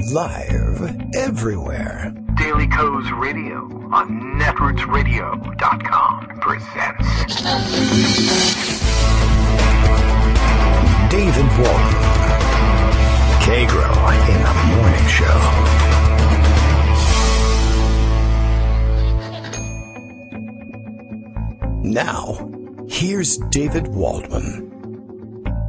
Live everywhere. Daily Co's Radio on netrootsradio.com presents David Walton. Kagro in the Morning Show. Now, here's David Waldman.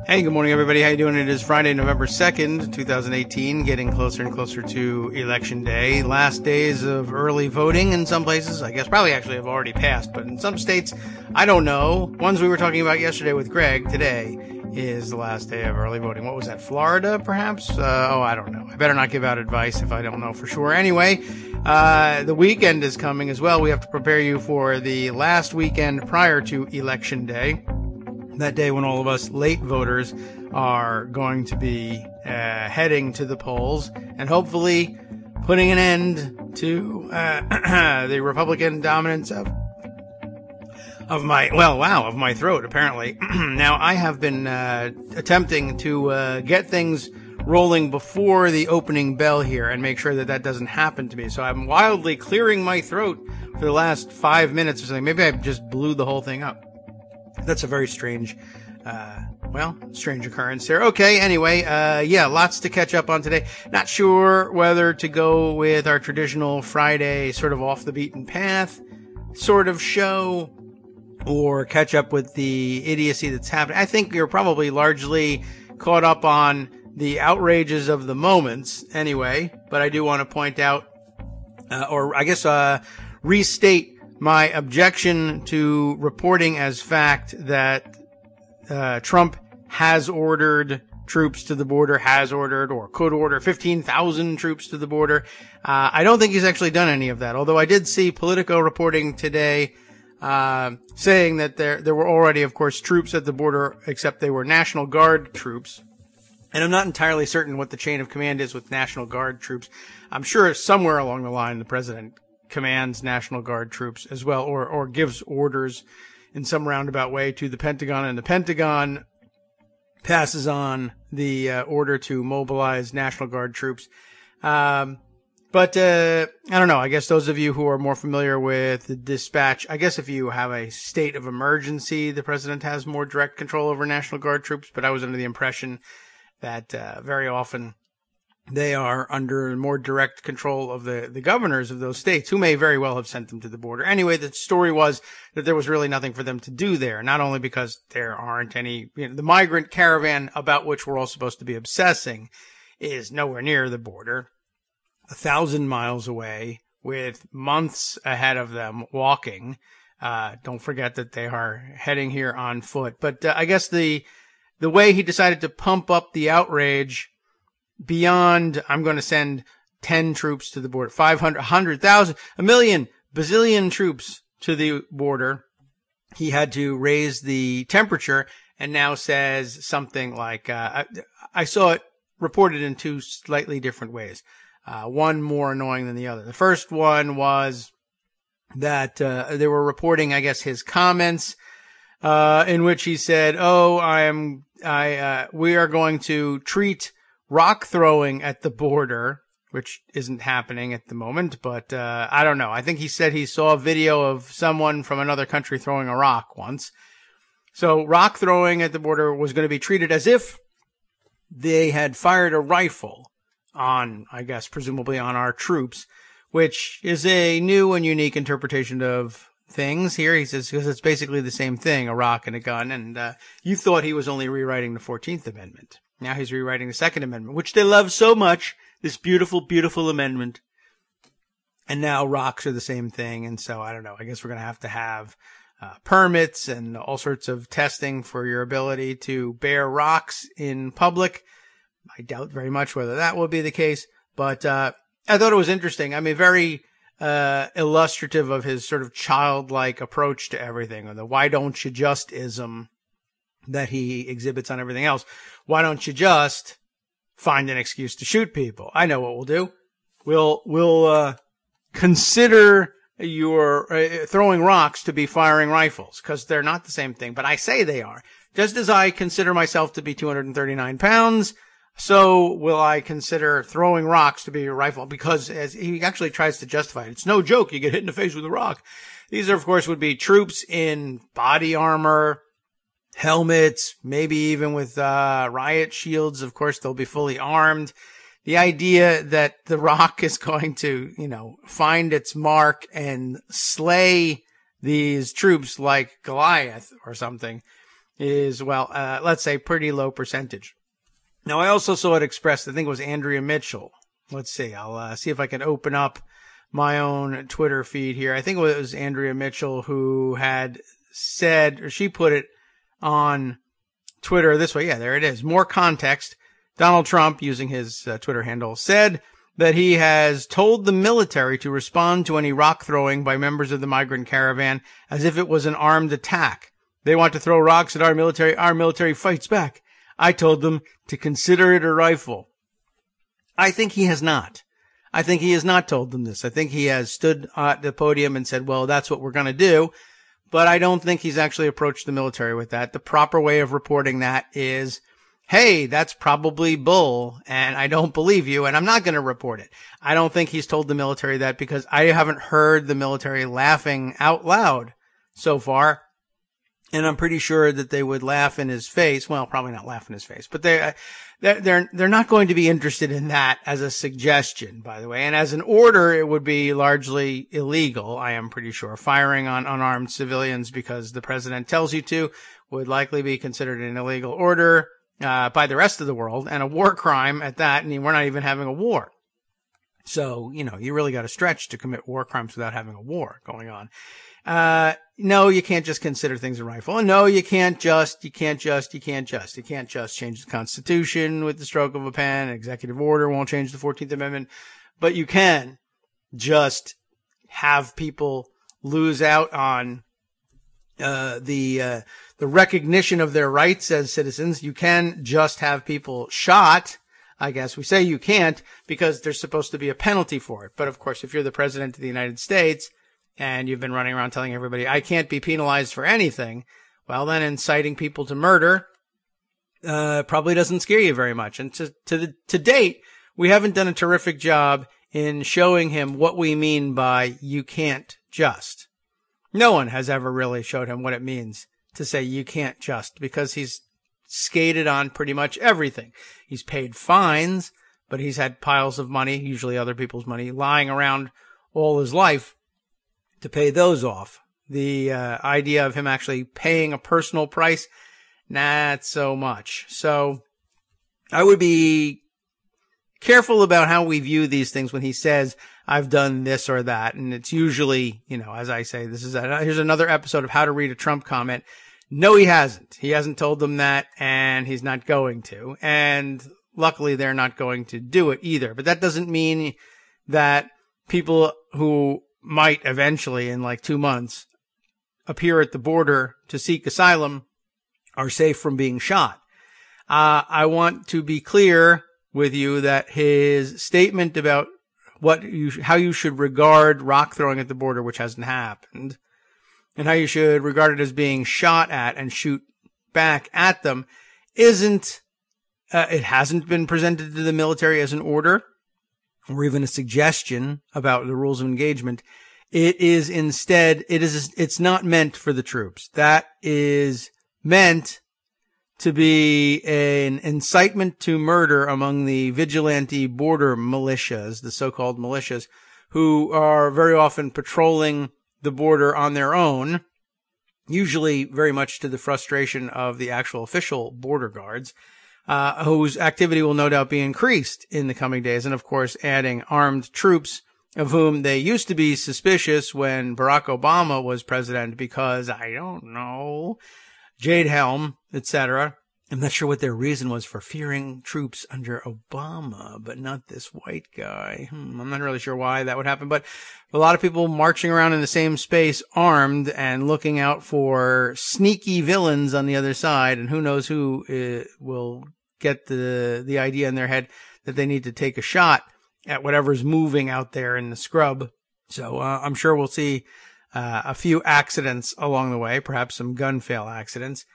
Hey, good morning, everybody. How you doing? It is Friday, November 2nd, 2018, getting closer and closer to Election Day. Last days of early voting in some places, I guess probably actually have already passed, but in some states, I don't know. Ones we were talking about yesterday with Greg, today is the last day of early voting. What was that, Florida, perhaps? I don't know. I better not give out advice if I don't know for sure. Anyway, the weekend is coming as well. We have to prepare you for the last weekend prior to Election Day. That day when all of us late voters are going to be heading to the polls and hopefully putting an end to the Republican dominance of my throat, apparently. Now, I have been attempting to get things rolling before the opening bell here and make sure that that doesn't happen to me. So I'm wildly clearing my throat for the last 5 minutes or something. Maybe I just blew the whole thing up. That's a very strange occurrence here. Okay, anyway, lots to catch up on today. Not sure whether to go with our traditional Friday sort of off the beaten path sort of show or catch up with the idiocy that's happening. I think you're probably largely caught up on the outrages of the moments anyway, but I do want to point out, restate my objection to reporting as fact that Trump has ordered troops to the border, has ordered or could order 15,000 troops to the border. I don't think he's actually done any of that, although I did see Politico reporting today saying that there were already, of course, troops at the border, except they were National Guard troops. And I'm not entirely certain what the chain of command is with National Guard troops. I'm sure somewhere along the line the president commands National Guard troops as well, or gives orders in some roundabout way to the Pentagon, and the Pentagon passes on the order to mobilize National Guard troops. But I don't know. I guess those of you who are more familiar with the dispatch, I guess if you have a state of emergency, the president has more direct control over National Guard troops, but I was under the impression that very often they are under more direct control of the governors of those states, who may very well have sent them to the border. Anyway, the story was that there was really nothing for them to do there, not only because there aren't any, the migrant caravan about which we're all supposed to be obsessing is nowhere near the border, 1,000 miles away, with months ahead of them walking. Don't forget that they are heading here on foot. But I guess the way he decided to pump up the outrage beyond, I'm going to send 10 troops to the border, 500, 100,000, a million, bazillion troops to the border. He had to raise the temperature and now says something like, I saw it reported in two slightly different ways. One more annoying than the other. The first one was that, they were reporting, I guess, his comments, in which he said, we are going to treat rock throwing at the border, which isn't happening at the moment, but I don't know. I think he said he saw a video of someone from another country throwing a rock once. So rock throwing at the border was going to be treated as if they had fired a rifle on, I guess, presumably on our troops, which is a new and unique interpretation of things here. He says, because it's basically the same thing, a rock and a gun, and you thought he was only rewriting the 14th Amendment. Now he's rewriting the Second Amendment, which they love so much, this beautiful, beautiful amendment. And now rocks are the same thing. And so, I don't know, I guess we're going to have permits and all sorts of testing for your ability to bear rocks in public. I doubt very much whether that will be the case. But I thought it was interesting. I mean, very illustrative of his sort of childlike approach to everything, or the why don't you just-ism that he exhibits on everything else. Why don't you just find an excuse to shoot people? I know what we'll do. We'll consider your throwing rocks to be firing rifles, because they're not the same thing, but I say they are. Just as I consider myself to be 239 pounds, So will I consider throwing rocks to be a rifle? Because as he actually tries to justify it, it's no joke. You get hit in the face with a rock. These are, of course, would be troops in body armor, helmets, maybe even with riot shields. Of course, they'll be fully armed. The idea that the rock is going to, find its mark and slay these troops like Goliath or something is, let's say pretty low percentage. Now, I also saw it expressed, I think it was Andrea Mitchell. Let's see, I'll see if I can open up my own Twitter feed here. I think it was Andrea Mitchell who had said, or she put it on Twitter this way. Yeah, there it is. More context. Donald Trump, using his Twitter handle, said that he has told the military to respond to any rock throwing by members of the migrant caravan as if it was an armed attack. They want to throw rocks at our military fights back. I told them to consider it a rifle. I think he has not. I think he has not told them this. I think he has stood at the podium and said, well, that's what we're going to do. But I don't think he's actually approached the military with that. The proper way of reporting that is, hey, that's probably bull, and I don't believe you, and I'm not going to report it. I don't think he's told the military that because I haven't heard the military laughing out loud so far. And I'm pretty sure that they would laugh in his face. Well, probably not laugh in his face, but they're not going to be interested in that as a suggestion, by the way. And as an order, it would be largely illegal, I am pretty sure. Firing on unarmed civilians because the president tells you to would likely be considered an illegal order by the rest of the world, and a war crime at that. And we're not even having a war. So, you really got to stretch to commit war crimes without having a war going on. No, you can't just consider things a rifle. And no, you can't just change the Constitution with the stroke of a pen. An executive order won't change the 14th Amendment, but you can just have people lose out on, the recognition of their rights as citizens. You can just have people shot. I guess we say you can't because there's supposed to be a penalty for it. But of course, if you're the president of the United States, and you've been running around telling everybody, I can't be penalized for anything, well, then inciting people to murder probably doesn't scare you very much. And to date, we haven't done a terrific job in showing him what we mean by you can't just. No one has ever really showed him what it means to say you can't just, because he's skated on pretty much everything. He's paid fines, but he's had piles of money, usually other people's money, lying around all his life to pay those off. The idea of him actually paying a personal price, not so much. So I would be careful about how we view these things when he says, I've done this or that. And it's usually, as I say, here's another episode of How to Read a Trump Comment. No, he hasn't. He hasn't told them that, and he's not going to. And luckily, they're not going to do it either. But that doesn't mean that people who might eventually, in like 2 months, appear at the border to seek asylum are safe from being shot. I want to be clear with you that his statement about how you should regard rock throwing at the border, which hasn't happened, and how you should regard it as being shot at and shoot back at them it hasn't been presented to the military as an order or even a suggestion about the rules of engagement. It is instead, it's not meant for the troops. That is meant to be an incitement to murder among the vigilante border militias, the so-called militias, who are very often patrolling the border on their own, usually very much to the frustration of the actual official border guards, whose activity will no doubt be increased in the coming days. And of course, adding armed troops of whom they used to be suspicious when Barack Obama was president because, I don't know, Jade Helm, etc. I'm not sure what their reason was for fearing troops under Obama, but not this white guy. I'm not really sure why that would happen, but a lot of people marching around in the same space armed and looking out for sneaky villains on the other side, and who knows who will get the idea in their head that they need to take a shot at whatever's moving out there in the scrub. So I'm sure we'll see a few accidents along the way, perhaps some gun fail accidents.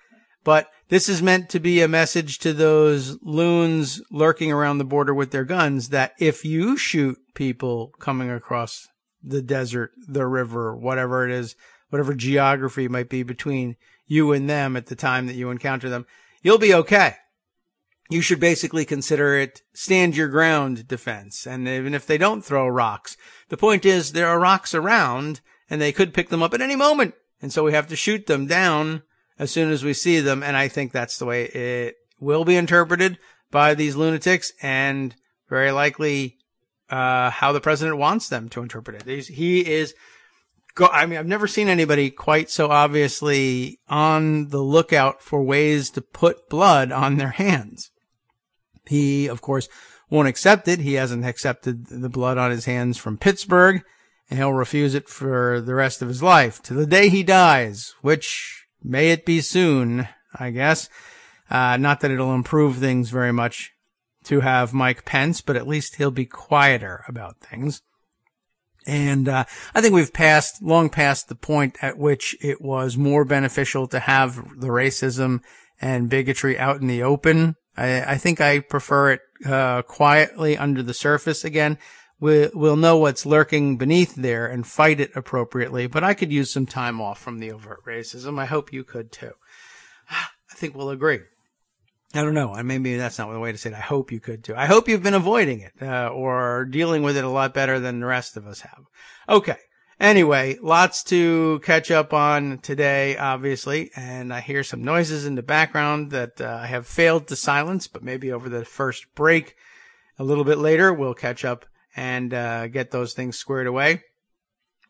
But this is meant to be a message to those loons lurking around the border with their guns that if you shoot people coming across the desert, the river, whatever it is, whatever geography might be between you and them at the time that you encounter them, you'll be okay. You should basically consider it stand your ground defense. And even if they don't throw rocks, the point is there are rocks around and they could pick them up at any moment. And so we have to shoot them down as soon as we see them. And I think that's the way it will be interpreted by these lunatics and very likely, how the president wants them to interpret it. I've never seen anybody quite so obviously on the lookout for ways to put blood on their hands. He, of course, won't accept it. He hasn't accepted the blood on his hands from Pittsburgh, and he'll refuse it for the rest of his life, to the day he dies, which may it be soon, I guess. Not that it'll improve things very much to have Mike Pence, but at least he'll be quieter about things. And I think we've long past the point at which it was more beneficial to have the racism and bigotry out in the open. I think I prefer it quietly under the surface again. We'll know what's lurking beneath there and fight it appropriately, but I could use some time off from the overt racism. I hope you could too. I think we'll agree. I don't know. Maybe that's not the way to say it. I hope you could too. I hope you've been avoiding it, or dealing with it a lot better than the rest of us have. Okay. Anyway, lots to catch up on today, obviously, and I hear some noises in the background that I have failed to silence, but maybe over the first break a little bit later, we'll catch up and get those things squared away.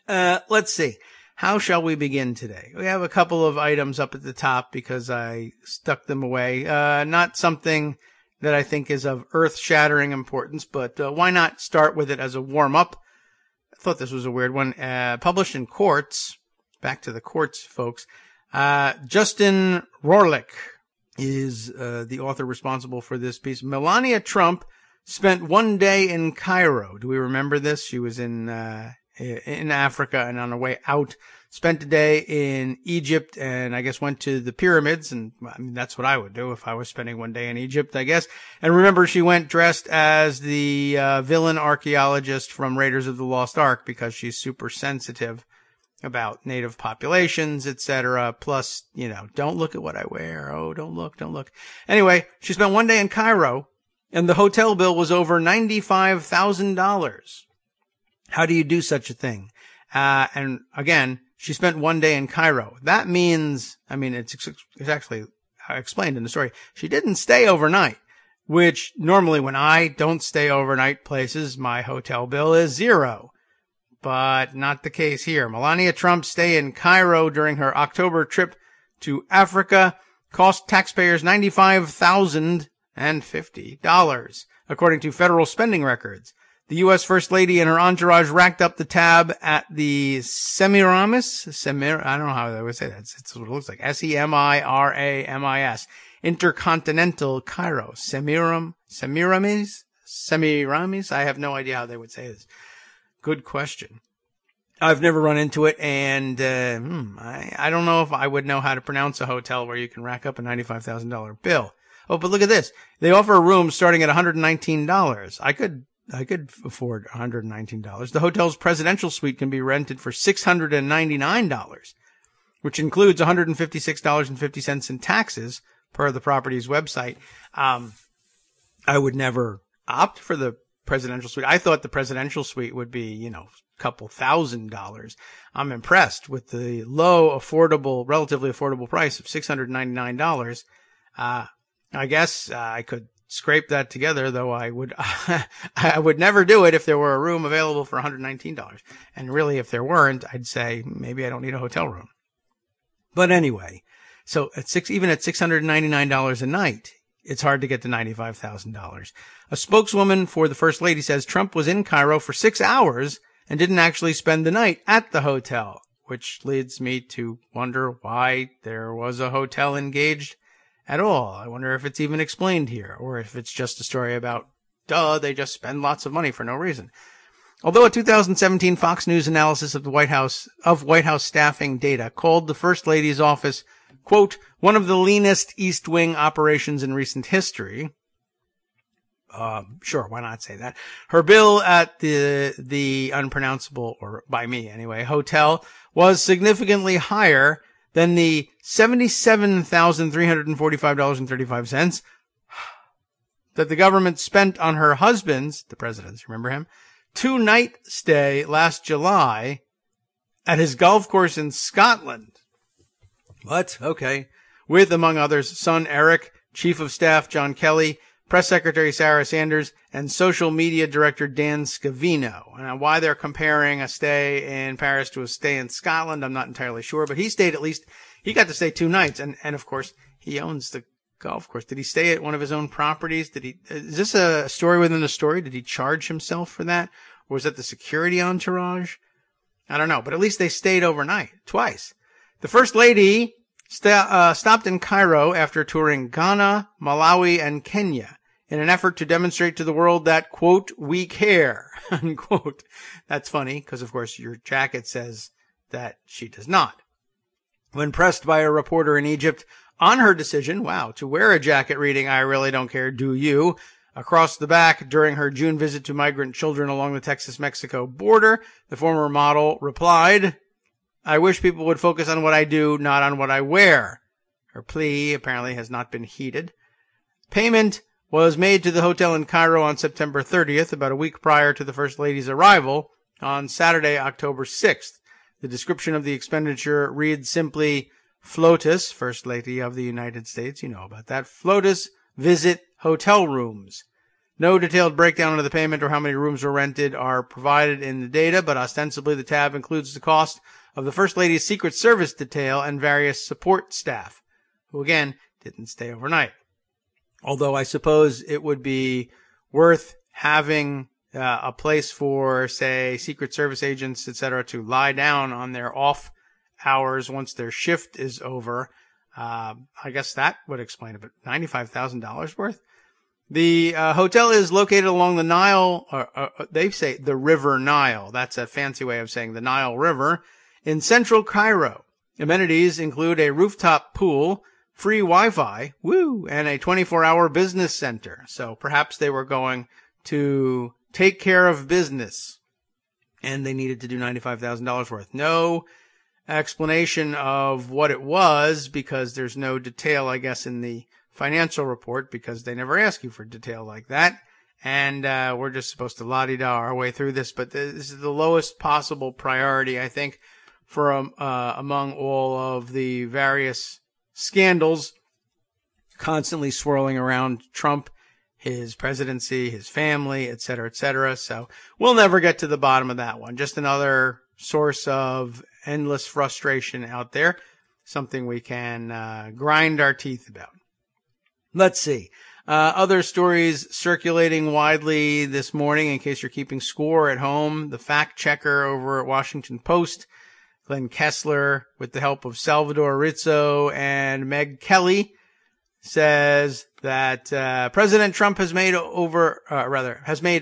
Let's see. How shall we begin today? We have a couple of items up at the top because I stuck them away. Not something that I think is of earth-shattering importance, but why not start with it as a warm-up? I thought this was a weird one. Published in Quartz. Back to the Quartz, folks. Justin Rohrlich is the author responsible for this piece. Melania Trump spent one day in Cairo. Do we remember this? She was in Africa and on her way out, spent a day in Egypt and I guess went to the pyramids. And I mean, that's what I would do if I was spending one day in Egypt, I guess. And remember, she went dressed as the villain archaeologist from Raiders of the Lost Ark because she's super sensitive about native populations, etc. Plus, don't look at what I wear. Oh, don't look. Anyway, she spent one day in Cairo and the hotel bill was over $95,000. How do you do such a thing? And again, she spent one day in Cairo. That means, it's actually explained in the story. She didn't stay overnight, which normally when I don't stay overnight places, my hotel bill is $0. But not the case here. Melania Trump's stay in Cairo during her October trip to Africa cost taxpayers $95,050, according to federal spending records. The U.S. First Lady and her entourage racked up the tab at the Semiramis. I don't know how they would say that. It's what it looks like. Semiramis. Intercontinental Cairo. Semiramis? I have no idea how they would say this. Good question. I've never run into it, and I don't know if I would know how to pronounce a hotel where you can rack up a $95,000 bill. Oh, but look at this. They offer a room starting at $119. I could afford $119. The hotel's presidential suite can be rented for $699, which includes $156.50 in taxes per the property's website. I would never opt for the presidential suite. I thought the presidential suite would be, couple $1,000s. I'm impressed with the relatively affordable price of $699. I guess I could scrape that together, though I would never do it if there were a room available for $119. And really, if there weren't, I'd say maybe I don't need a hotel room. But anyway, so even at $699 a night, it's hard to get to $95,000. A spokeswoman for the First Lady says Trump was in Cairo for 6 hours and didn't actually spend the night at the hotel, which leads me to wonder why there was a hotel engaged at all. I wonder if it's even explained here, or if it's just a story about, they just spend lots of money for no reason. Although a 2017 Fox News analysis of White House staffing data called the First Lady's office, quote, one of the leanest East Wing operations in recent history. Sure, why not say that? Her bill at the unpronounceable, or by me anyway, hotel was significantly higher than the $77,345.35 that the government spent on her husband's, the president's, remember him, 2-night stay last July at his golf course in Scotland. What? Okay. With, among others, son Eric, Chief of Staff John Kelly, Press Secretary Sarah Sanders, and Social Media Director Dan Scavino. And why they're comparing a stay in Paris to a stay in Scotland, I'm not entirely sure, but he got to stay 2 nights. And of course, he owns the golf course. Did he stay at one of his own properties? Is this a story within a story? Did he charge himself for that? Or was that the security entourage? I don't know, but at least they stayed overnight, twice. The First Lady stopped in Cairo after touring Ghana, Malawi, and Kenya in an effort to demonstrate to the world that, quote, we care, unquote. That's funny, because of course your jacket says that she does not. When pressed by a reporter in Egypt on her decision, to wear a jacket reading, I really don't care, do you, across the back during her June visit to migrant children along the Texas-Mexico border, the former model replied, I wish people would focus on what I do, not on what I wear. Her plea apparently has not been heeded. Payment was made to the hotel in Cairo on September 30th, about a week prior to the First Lady's arrival on Saturday, October 6th. The description of the expenditure reads simply, FLOTUS, First Lady of the United States, you know about that, FLOTUS visit hotel rooms. No detailed breakdown of the payment or how many rooms were rented are provided in the data, but ostensibly the tab includes the cost of the First Lady's Secret Service detail and various support staff, who again didn't stay overnight. Although I suppose it would be worth having a place for, say, Secret Service agents, etc., to lie down on their off hours once their shift is over. I guess that would explain it, but $95,000 worth? The hotel is located along the Nile, they say the River Nile. That's a fancy way of saying the Nile River, in central Cairo. Amenities include a rooftop pool, free Wi-Fi, and a 24-hour business center. So perhaps they were going to take care of business, and they needed to do $95,000 worth. No explanation of what it was, because there's no detail, I guess, in the financial report, because they never ask you for detail like that. And we're just supposed to la-di-da our way through this, but this is the lowest possible priority, I think, for among all of the various scandals constantly swirling around Trump, his presidency, his family, et cetera, et cetera. So we'll never get to the bottom of that one. Just another source of endless frustration out there, something we can grind our teeth about. Let's see. Other stories circulating widely this morning, in case you're keeping score at home. The fact checker over at Washington Post, Glenn Kessler, with the help of Salvador Rizzo and Meg Kelly, says that President Trump has made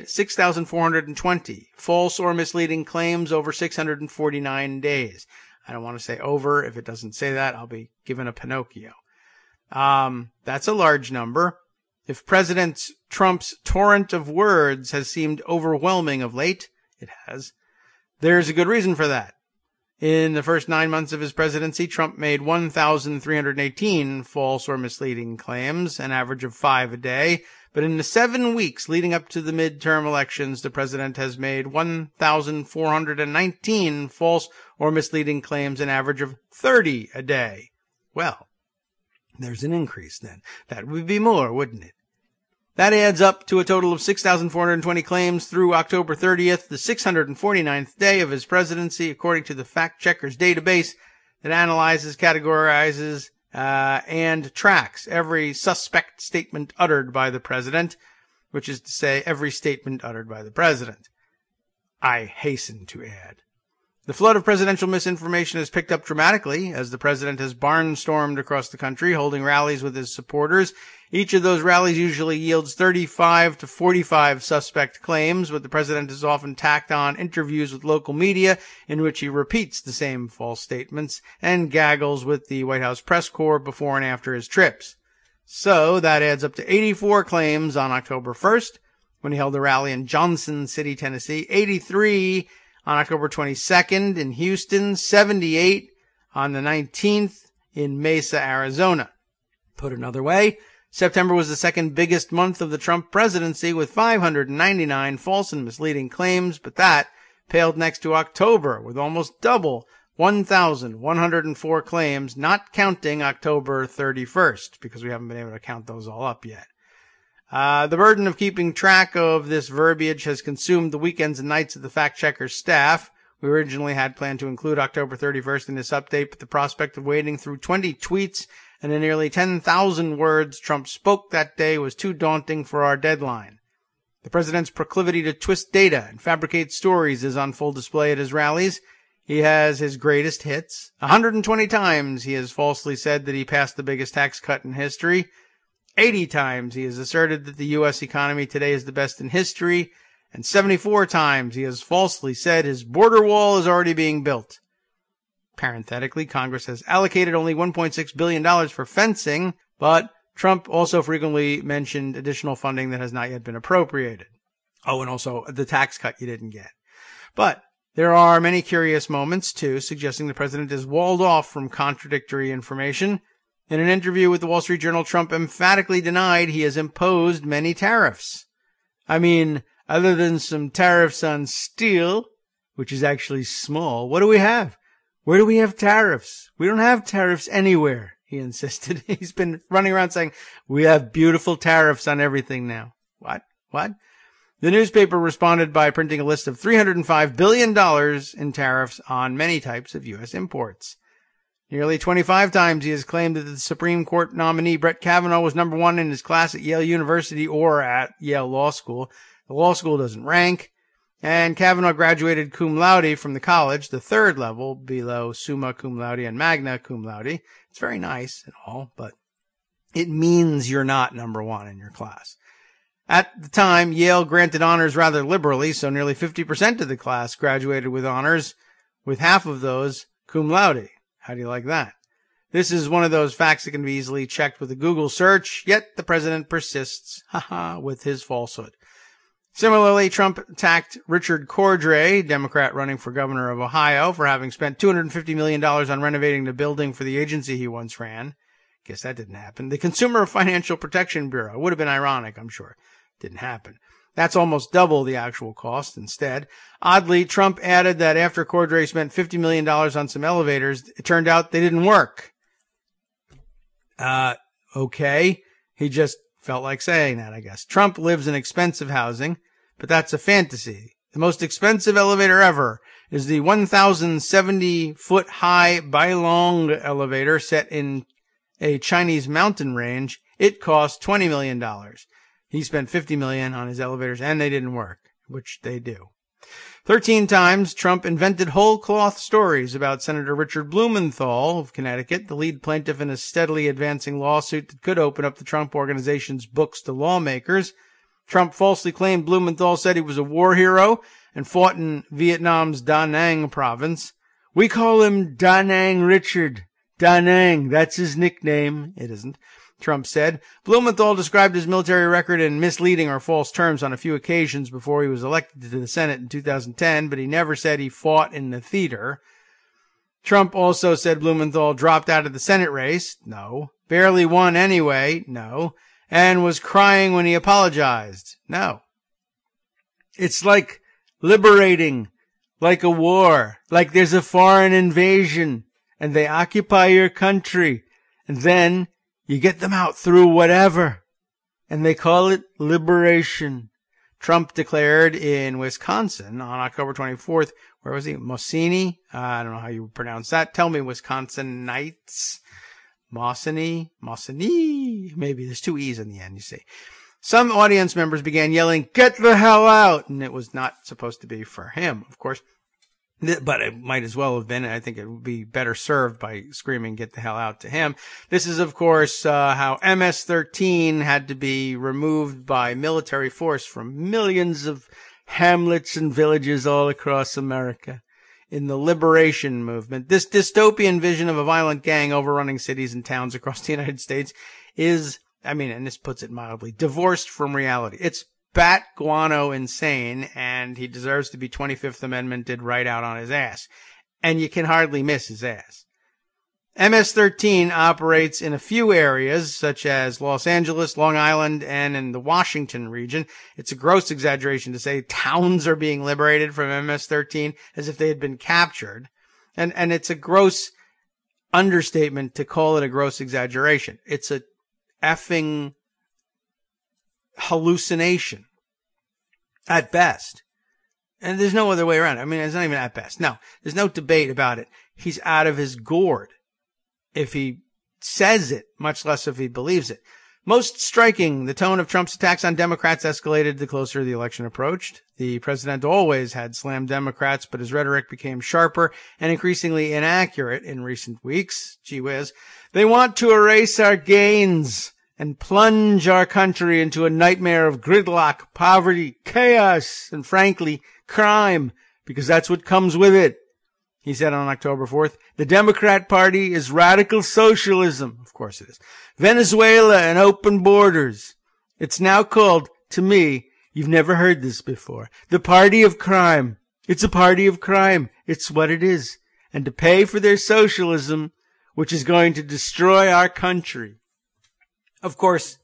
6,420 false or misleading claims over 649 days. I don't want to say over. If it doesn't say that, I'll be given a Pinocchio. That's a large number. If President Trump's torrent of words has seemed overwhelming of late, it has. There's a good reason for that. In the first 9 months of his presidency, Trump made 1,318 false or misleading claims, an average of 5 a day. But in the 7 weeks leading up to the midterm elections, the president has made 1,419 false or misleading claims, an average of 30 a day. Well, there's an increase then. That would be more, wouldn't it? That adds up to a total of 6,420 claims through October 30th, the 649th day of his presidency, according to the Fact Checkers database that analyzes, categorizes, and tracks every suspect statement uttered by the president, which is to say every statement uttered by the president. I hasten to add. The flood of presidential misinformation has picked up dramatically as the president has barnstormed across the country, holding rallies with his supporters. Each of those rallies usually yields 35 to 45 suspect claims, but the president has often tacked on interviews with local media in which he repeats the same false statements and gaggles with the White House press corps before and after his trips. So that adds up to 84 claims on October 1st, when he held a rally in Johnson City, Tennessee, 83 on October 22nd in Houston, 78 on the 19th in Mesa, Arizona. Put another way, September was the second biggest month of the Trump presidency with 599 false and misleading claims, but that paled next to October with almost double 1,104 claims, not counting October 31st, because we haven't been able to count those all up yet. The burden of keeping track of this verbiage has consumed the weekends and nights of the fact-checker's staff. We originally had planned to include October 31st in this update, but the prospect of wading through 20 tweets and the nearly 10,000 words Trump spoke that day was too daunting for our deadline. The president's proclivity to twist data and fabricate stories is on full display at his rallies. He has his greatest hits. 120 times he has falsely said that he passed the biggest tax cut in history. 80 times he has asserted that the U.S. economy today is the best in history, and 74 times he has falsely said his border wall is already being built. Parenthetically, Congress has allocated only $1.6 billion for fencing, but Trump also frequently mentioned additional funding that has not yet been appropriated. Oh, and also the tax cut you didn't get. But there are many curious moments, too, suggesting the president is walled off from contradictory information. In an interview with the Wall Street Journal, Trump emphatically denied he has imposed many tariffs. I mean, other than some tariffs on steel, which is actually small, what do we have? Where do we have tariffs? We don't have tariffs anywhere, he insisted. He's been running around saying, we have beautiful tariffs on everything now. What? The newspaper responded by printing a list of $305 billion in tariffs on many types of U.S. imports. Nearly 25 times he has claimed that the Supreme Court nominee Brett Kavanaugh was number one in his class at Yale University or at Yale Law School. The law school doesn't rank. And Kavanaugh graduated cum laude from the college, the third level below summa cum laude and magna cum laude. It's very nice and all, but it means you're not number one in your class. At the time, Yale granted honors rather liberally, so nearly 50% of the class graduated with honors, with half of those cum laude. How do you like that? This is one of those facts that can be easily checked with a Google search, yet the president persists, with his falsehood. Similarly, Trump attacked Richard Cordray, Democrat running for governor of Ohio, for having spent $250 million on renovating the building for the agency he once ran. Guess that didn't happen. The Consumer Financial Protection Bureau. Would have been ironic, I'm sure. Didn't happen. That's almost double the actual cost instead. Oddly, Trump added that after Cordray spent $50 million on some elevators, it turned out they didn't work. Okay. He just felt like saying that, I guess. Trump lives in expensive housing, but that's a fantasy. The most expensive elevator ever is the 1,070-foot high Bailong elevator set in a Chinese mountain range. It cost $20 million. He spent $50 million on his elevators, and they didn't work, which they do. 13 times, Trump invented whole cloth stories about Senator Richard Blumenthal of Connecticut, the lead plaintiff in a steadily advancing lawsuit that could open up the Trump Organization's books to lawmakers. Trump falsely claimed Blumenthal said he was a war hero and fought in Vietnam's Da Nang province. We call him Da Nang Richard. Da Nang, that's his nickname. It isn't. Trump said. Blumenthal described his military record in misleading or false terms on a few occasions before he was elected to the Senate in 2010, but he never said he fought in the theater. Trump also said Blumenthal dropped out of the Senate race. No. Barely won anyway. No. And was crying when he apologized. No. It's like liberating, like a war, like there's a foreign invasion, and they occupy your country, and then you get them out through whatever, and they call it liberation. Trump declared in Wisconsin on October 24th, where was he? Mossini? I don't know how you pronounce that. Tell me, Wisconsinites. Mossini? Maybe there's two E's in the end, you see. Some audience members began yelling, "Get the hell out!" And it was not supposed to be for him, of course. But it might as well have been. I think it would be better served by screaming, "Get the hell out" to him. This is, of course, how MS-13 had to be removed by military force from millions of hamlets and villages all across America in the liberation movement. This dystopian vision of a violent gang overrunning cities and towns across the United States is, and this puts it mildly, divorced from reality. It's bat guano insane, and he deserves to be 25th Amendmented right out on his ass. And you can hardly miss his ass. MS-13 operates in a few areas, such as Los Angeles, Long Island, and in the Washington region. It's a gross exaggeration to say towns are being liberated from MS-13 as if they had been captured. And it's a gross understatement to call it a gross exaggeration. It's a effing hallucination at best. And there's no other way around it. It's not even at best. No, there's no debate about it. He's out of his gourd if he says it, much less if he believes it. Most striking, the tone of Trump's attacks on Democrats escalated the closer the election approached. The president always had slammed Democrats, but his rhetoric became sharper and increasingly inaccurate in recent weeks. Gee whiz. They want to erase our gains and plunge our country into a nightmare of gridlock, poverty, chaos, and frankly, crime, because that's what comes with it. He said on October 4th, the Democrat Party is radical socialism. Of course it is. Venezuela and open borders. It's now called, to me, you've never heard this before, the party of crime. It's a party of crime. It's what it is. And to pay for their socialism, which is going to destroy our country. Of course,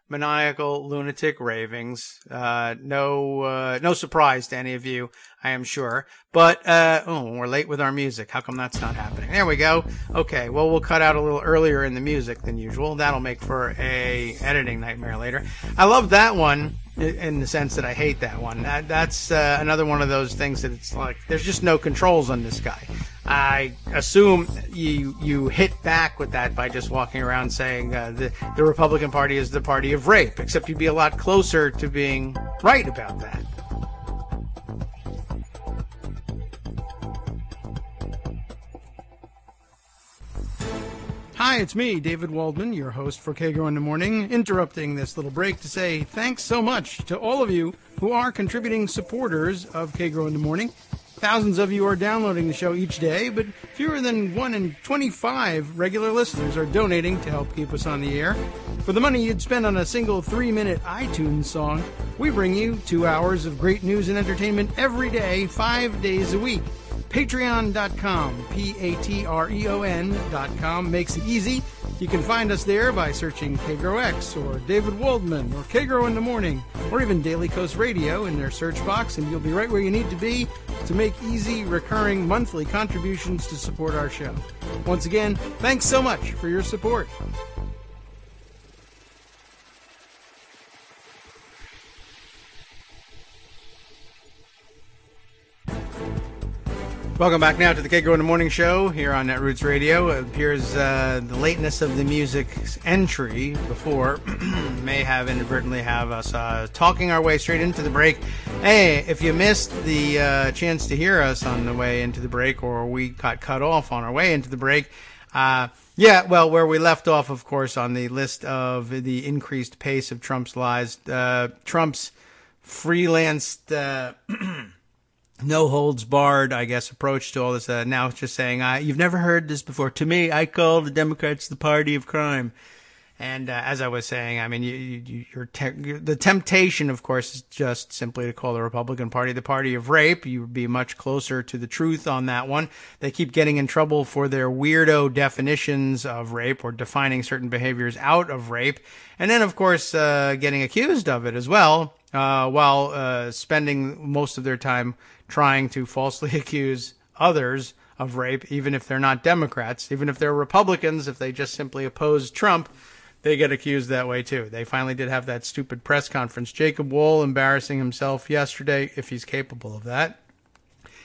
maniacal, lunatic ravings. No surprise to any of you, I am sure. But, we're late with our music. How come that's not happening? There we go. Okay, well, we'll cut out a little earlier in the music than usual. That'll make for a editing nightmare later. I love that one in the sense that I hate that one. That's another one of those things that it's like, there's just no controls on this guy. I assume you hit back with that by just walking around saying the Republican Party is the party of rape, except you'd be a lot closer to being right about that. Hi, it's me, David Waldman, your host for Kagro in the Morning, interrupting this little break to say thanks so much to all of you who are contributing supporters of Kagro in the Morning. Thousands of you are downloading the show each day, but fewer than 1 in 25 regular listeners are donating to help keep us on the air. For the money you'd spend on a single 3-minute iTunes song, we bring you 2 hours of great news and entertainment every day, 5 days a week. Patreon.com, Patreon.com makes it easy. You can find us there by searching Kagro X or David Waldman or Kagro in the Morning or even Daily Coast Radio in their search box, and you'll be right where you need to be to make easy, recurring monthly contributions to support our show. Once again, thanks so much for your support. Welcome back now to the Kagro in the Morning Show here on Netroots Radio. It appears the lateness of the music's entry before may have inadvertently have us talking our way straight into the break. Hey, if you missed the chance to hear us on the way into the break, or we got cut off on our way into the break, where we left off, of course, on the list of the increased pace of Trump's lies, Trump's freelanced... no holds barred, I guess, approach to all this. Now it's just saying, you've never heard this before. To me, I call the Democrats the party of crime. And as I was saying, the temptation, of course, is just simply to call the Republican Party the party of rape. You would be much closer to the truth on that one. They keep getting in trouble for their weirdo definitions of rape or defining certain behaviors out of rape. And then, of course, getting accused of it as well, while spending most of their time trying to falsely accuse others of rape, even if they're not Democrats, even if they're Republicans, if they just simply oppose Trump, they get accused that way too. They finally did have that stupid press conference. Jacob Wohl embarrassing himself yesterday, if he's capable of that,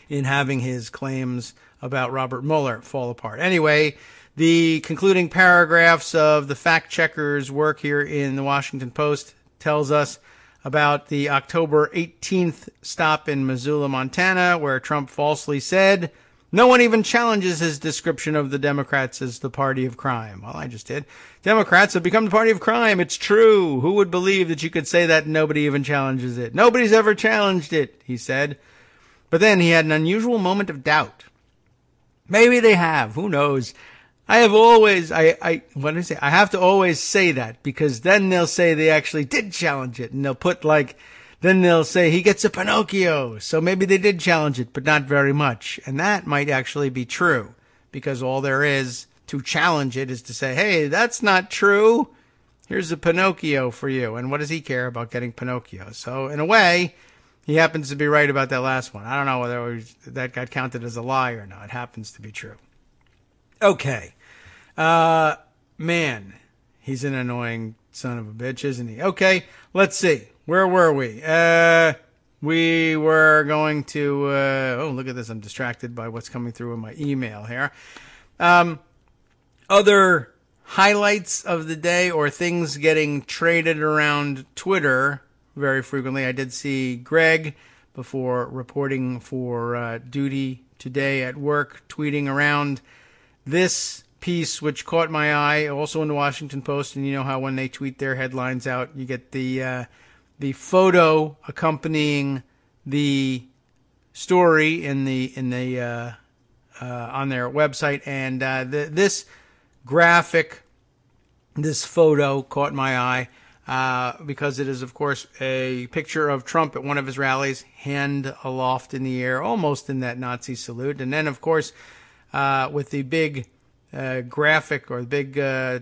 in having his claims about Robert Mueller fall apart. Anyway, the concluding paragraphs of the fact checker's work here in the Washington Post tells us about the October 18th stop in Missoula, Montana, where Trump falsely said, "No one even challenges his description of the Democrats as the party of crime." Well, I just did. Democrats have become the party of crime. It's true. Who would believe that you could say that and nobody even challenges it? Nobody's ever challenged it, he said. But then he had an unusual moment of doubt. Maybe they have. Who knows? I have to always say that, because then they'll say they actually did challenge it, and then they'll say he gets a Pinocchio. So maybe they did challenge it, but not very much. And that might actually be true, because all there is to challenge it is to say, hey, that's not true. Here's a Pinocchio for you. And what does he care about getting Pinocchio? So in a way, he happens to be right about that last one. I don't know whether that got counted as a lie or not. It happens to be true. Okay. Man, he's an annoying son of a bitch, isn't he? Okay, let's see. Where were we? We were going to, look at this. I'm distracted by what's coming through in my email here. Other highlights of the day, or things getting traded around Twitter very frequently. I did see Greg, before reporting for duty today at work, tweeting around this piece, which caught my eye, also in the Washington Post. And you know how when they tweet their headlines out, you get the photo accompanying the story in the on their website, and this graphic, this photo caught my eye because it is, of course, a picture of Trump at one of his rallies, hand aloft in the air, almost in that Nazi salute, and then, of course, with the big graphic, or the big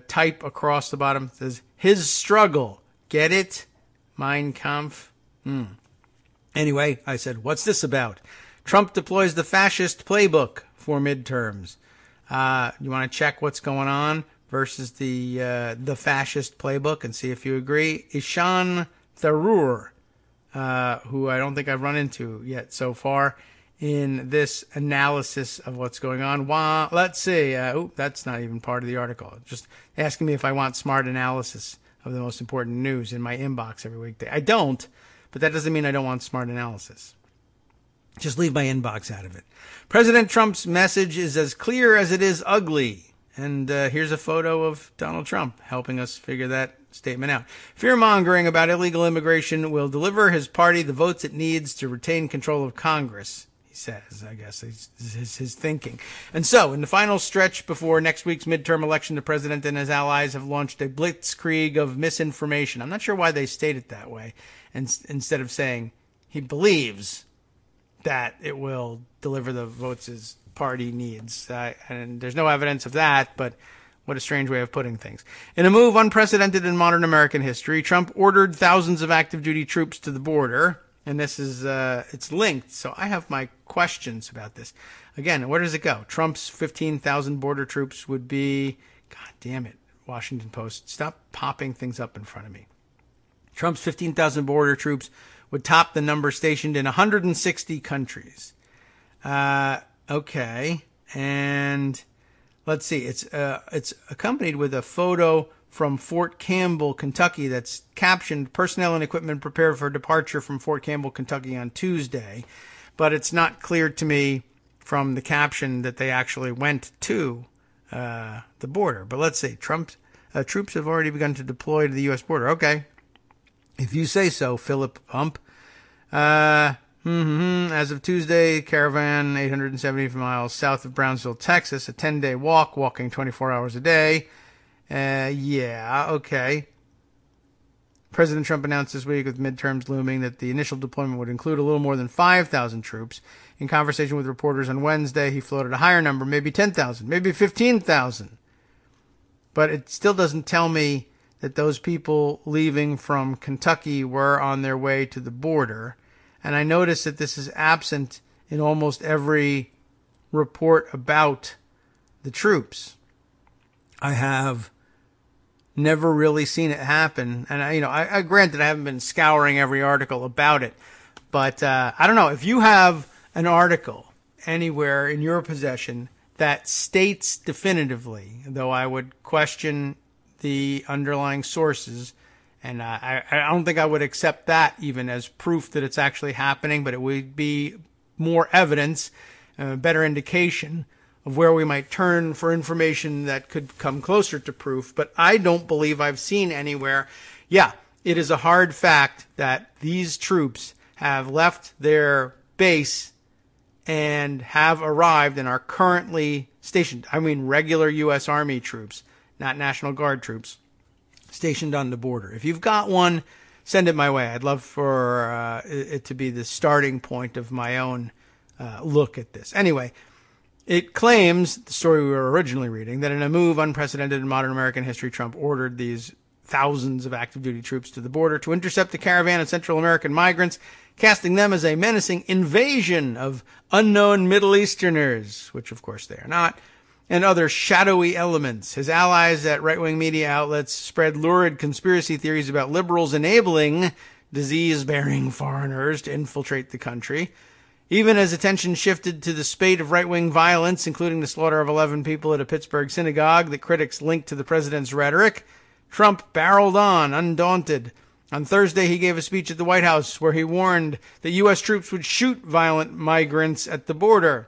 type across the bottom, says his struggle. Get it? Mein Kampf. Anyway, I said, what's this about? Trump deploys the fascist playbook for midterms. You want to check what's going on versus the fascist playbook and see if you agree? Ishan Tharoor, who I don't think I've run into yet so far in this analysis of what's going on. Let's see. That's not even part of the article. Just asking me if I want smart analysis of the most important news in my inbox every weekday. I don't, but that doesn't mean I don't want smart analysis. Just leave my inbox out of it. President Trump's message is as clear as it is ugly. And here's a photo of Donald Trump helping us figure that statement out. Fear-mongering about illegal immigration will deliver his party the votes it needs to retain control of Congress, he says. I guess is his thinking. And so, in the final stretch before next week's midterm election, the president and his allies have launched a blitzkrieg of misinformation. I'm not sure why they state it that way, and instead of saying he believes that it will deliver the votes his party needs. And there's no evidence of that, but what a strange way of putting things. In a move unprecedented in modern American history, Trump ordered thousands of active duty troops to the border. And this is, it's linked. So I have my questions about this. Again, where does it go? Trump's 15,000 border troops would be, God damn it, Washington Post, stop popping things up in front of me. Trump's 15,000 border troops would top the number stationed in 160 countries. Okay. And let's see. It's accompanied with a photo from Fort Campbell, Kentucky, that's captioned, "Personnel and equipment prepared for departure from Fort Campbell, Kentucky on Tuesday." But it's not clear to me from the caption that they actually went to the border. But let's see. Trump's troops have already begun to deploy to the U.S. border. Okay. If you say so, Philip Pump. As of Tuesday, caravan 870 miles south of Brownsville, Texas, a 10-day walk, walking 24 hours a day. Yeah, okay. President Trump announced this week, with midterms looming, that the initial deployment would include a little more than 5,000 troops. In conversation with reporters on Wednesday, he floated a higher number, maybe 10,000, maybe 15,000. But it still doesn't tell me that those people leaving from Kentucky were on their way to the border. And I notice that this is absent in almost every report about the troops. I have never really seen it happen. And, I granted I haven't been scouring every article about it. But I don't know. If you have an article anywhere in your possession that states definitively, though I would question the underlying sources And I don't think I would accept that even as proof that it's actually happening, but it would be more evidence, a better indication of where we might turn for information that could come closer to proof. But I don't believe I've seen anywhere. Yeah, it is a hard fact that these troops have left their base and have arrived and are currently stationed. I mean, regular U.S. Army troops, not National Guard troops, stationed on the border. If you've got one, send it my way. I'd love for it to be the starting point of my own look at this. Anyway, it claims, the story we were originally reading, that in a move unprecedented in modern American history, Trump ordered these thousands of active duty troops to the border to intercept a caravan of Central American migrants, casting them as a menacing invasion of unknown Middle Easterners, which of course they are not, and other shadowy elements. His allies at right-wing media outlets spread lurid conspiracy theories about liberals enabling disease-bearing foreigners to infiltrate the country. Even as attention shifted to the spate of right-wing violence, including the slaughter of 11 people at a Pittsburgh synagogue that critics linked to the president's rhetoric, Trump barreled on, undaunted. On Thursday, he gave a speech at the White House where he warned that U.S. troops would shoot violent migrants at the border.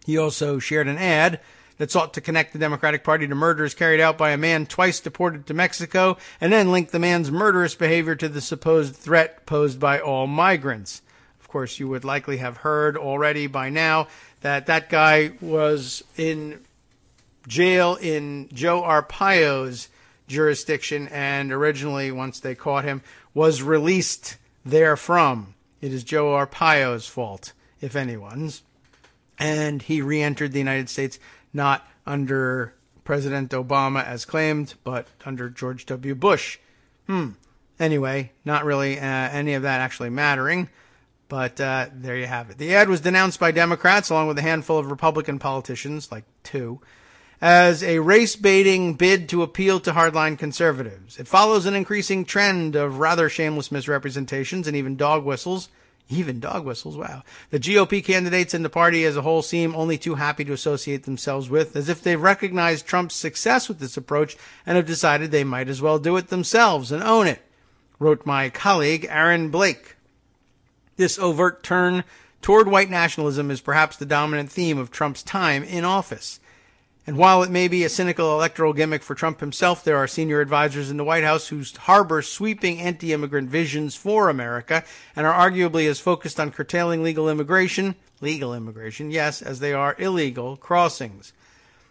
He also shared an ad that sought to connect the Democratic Party to murders carried out by a man twice deported to Mexico, and then linked the man's murderous behavior to the supposed threat posed by all migrants. Of course, you would likely have heard already by now that that guy was in jail in Joe Arpaio's jurisdiction, and originally, once they caught him, was released therefrom. It is Joe Arpaio's fault, if anyone's. And he re-entered the United States not under President Obama as claimed, but under George W. Bush. Anyway, not really any of that actually mattering. But there you have it. The ad was denounced by Democrats, along with a handful of Republican politicians, like two, as a race-baiting bid to appeal to hardline conservatives. It follows an increasing trend of rather shameless misrepresentations and even dog whistles. Even dog whistles, wow. The GOP candidates and the party as a whole seem only too happy to associate themselves with, as if they've recognized Trump's success with this approach and have decided they might as well do it themselves and own it, wrote my colleague Aaron Blake. This overt turn toward white nationalism is perhaps the dominant theme of Trump's time in office. And while it may be a cynical electoral gimmick for Trump himself, there are senior advisors in the White House who harbor sweeping anti-immigrant visions for America and are arguably as focused on curtailing legal immigration, yes, as they are illegal crossings.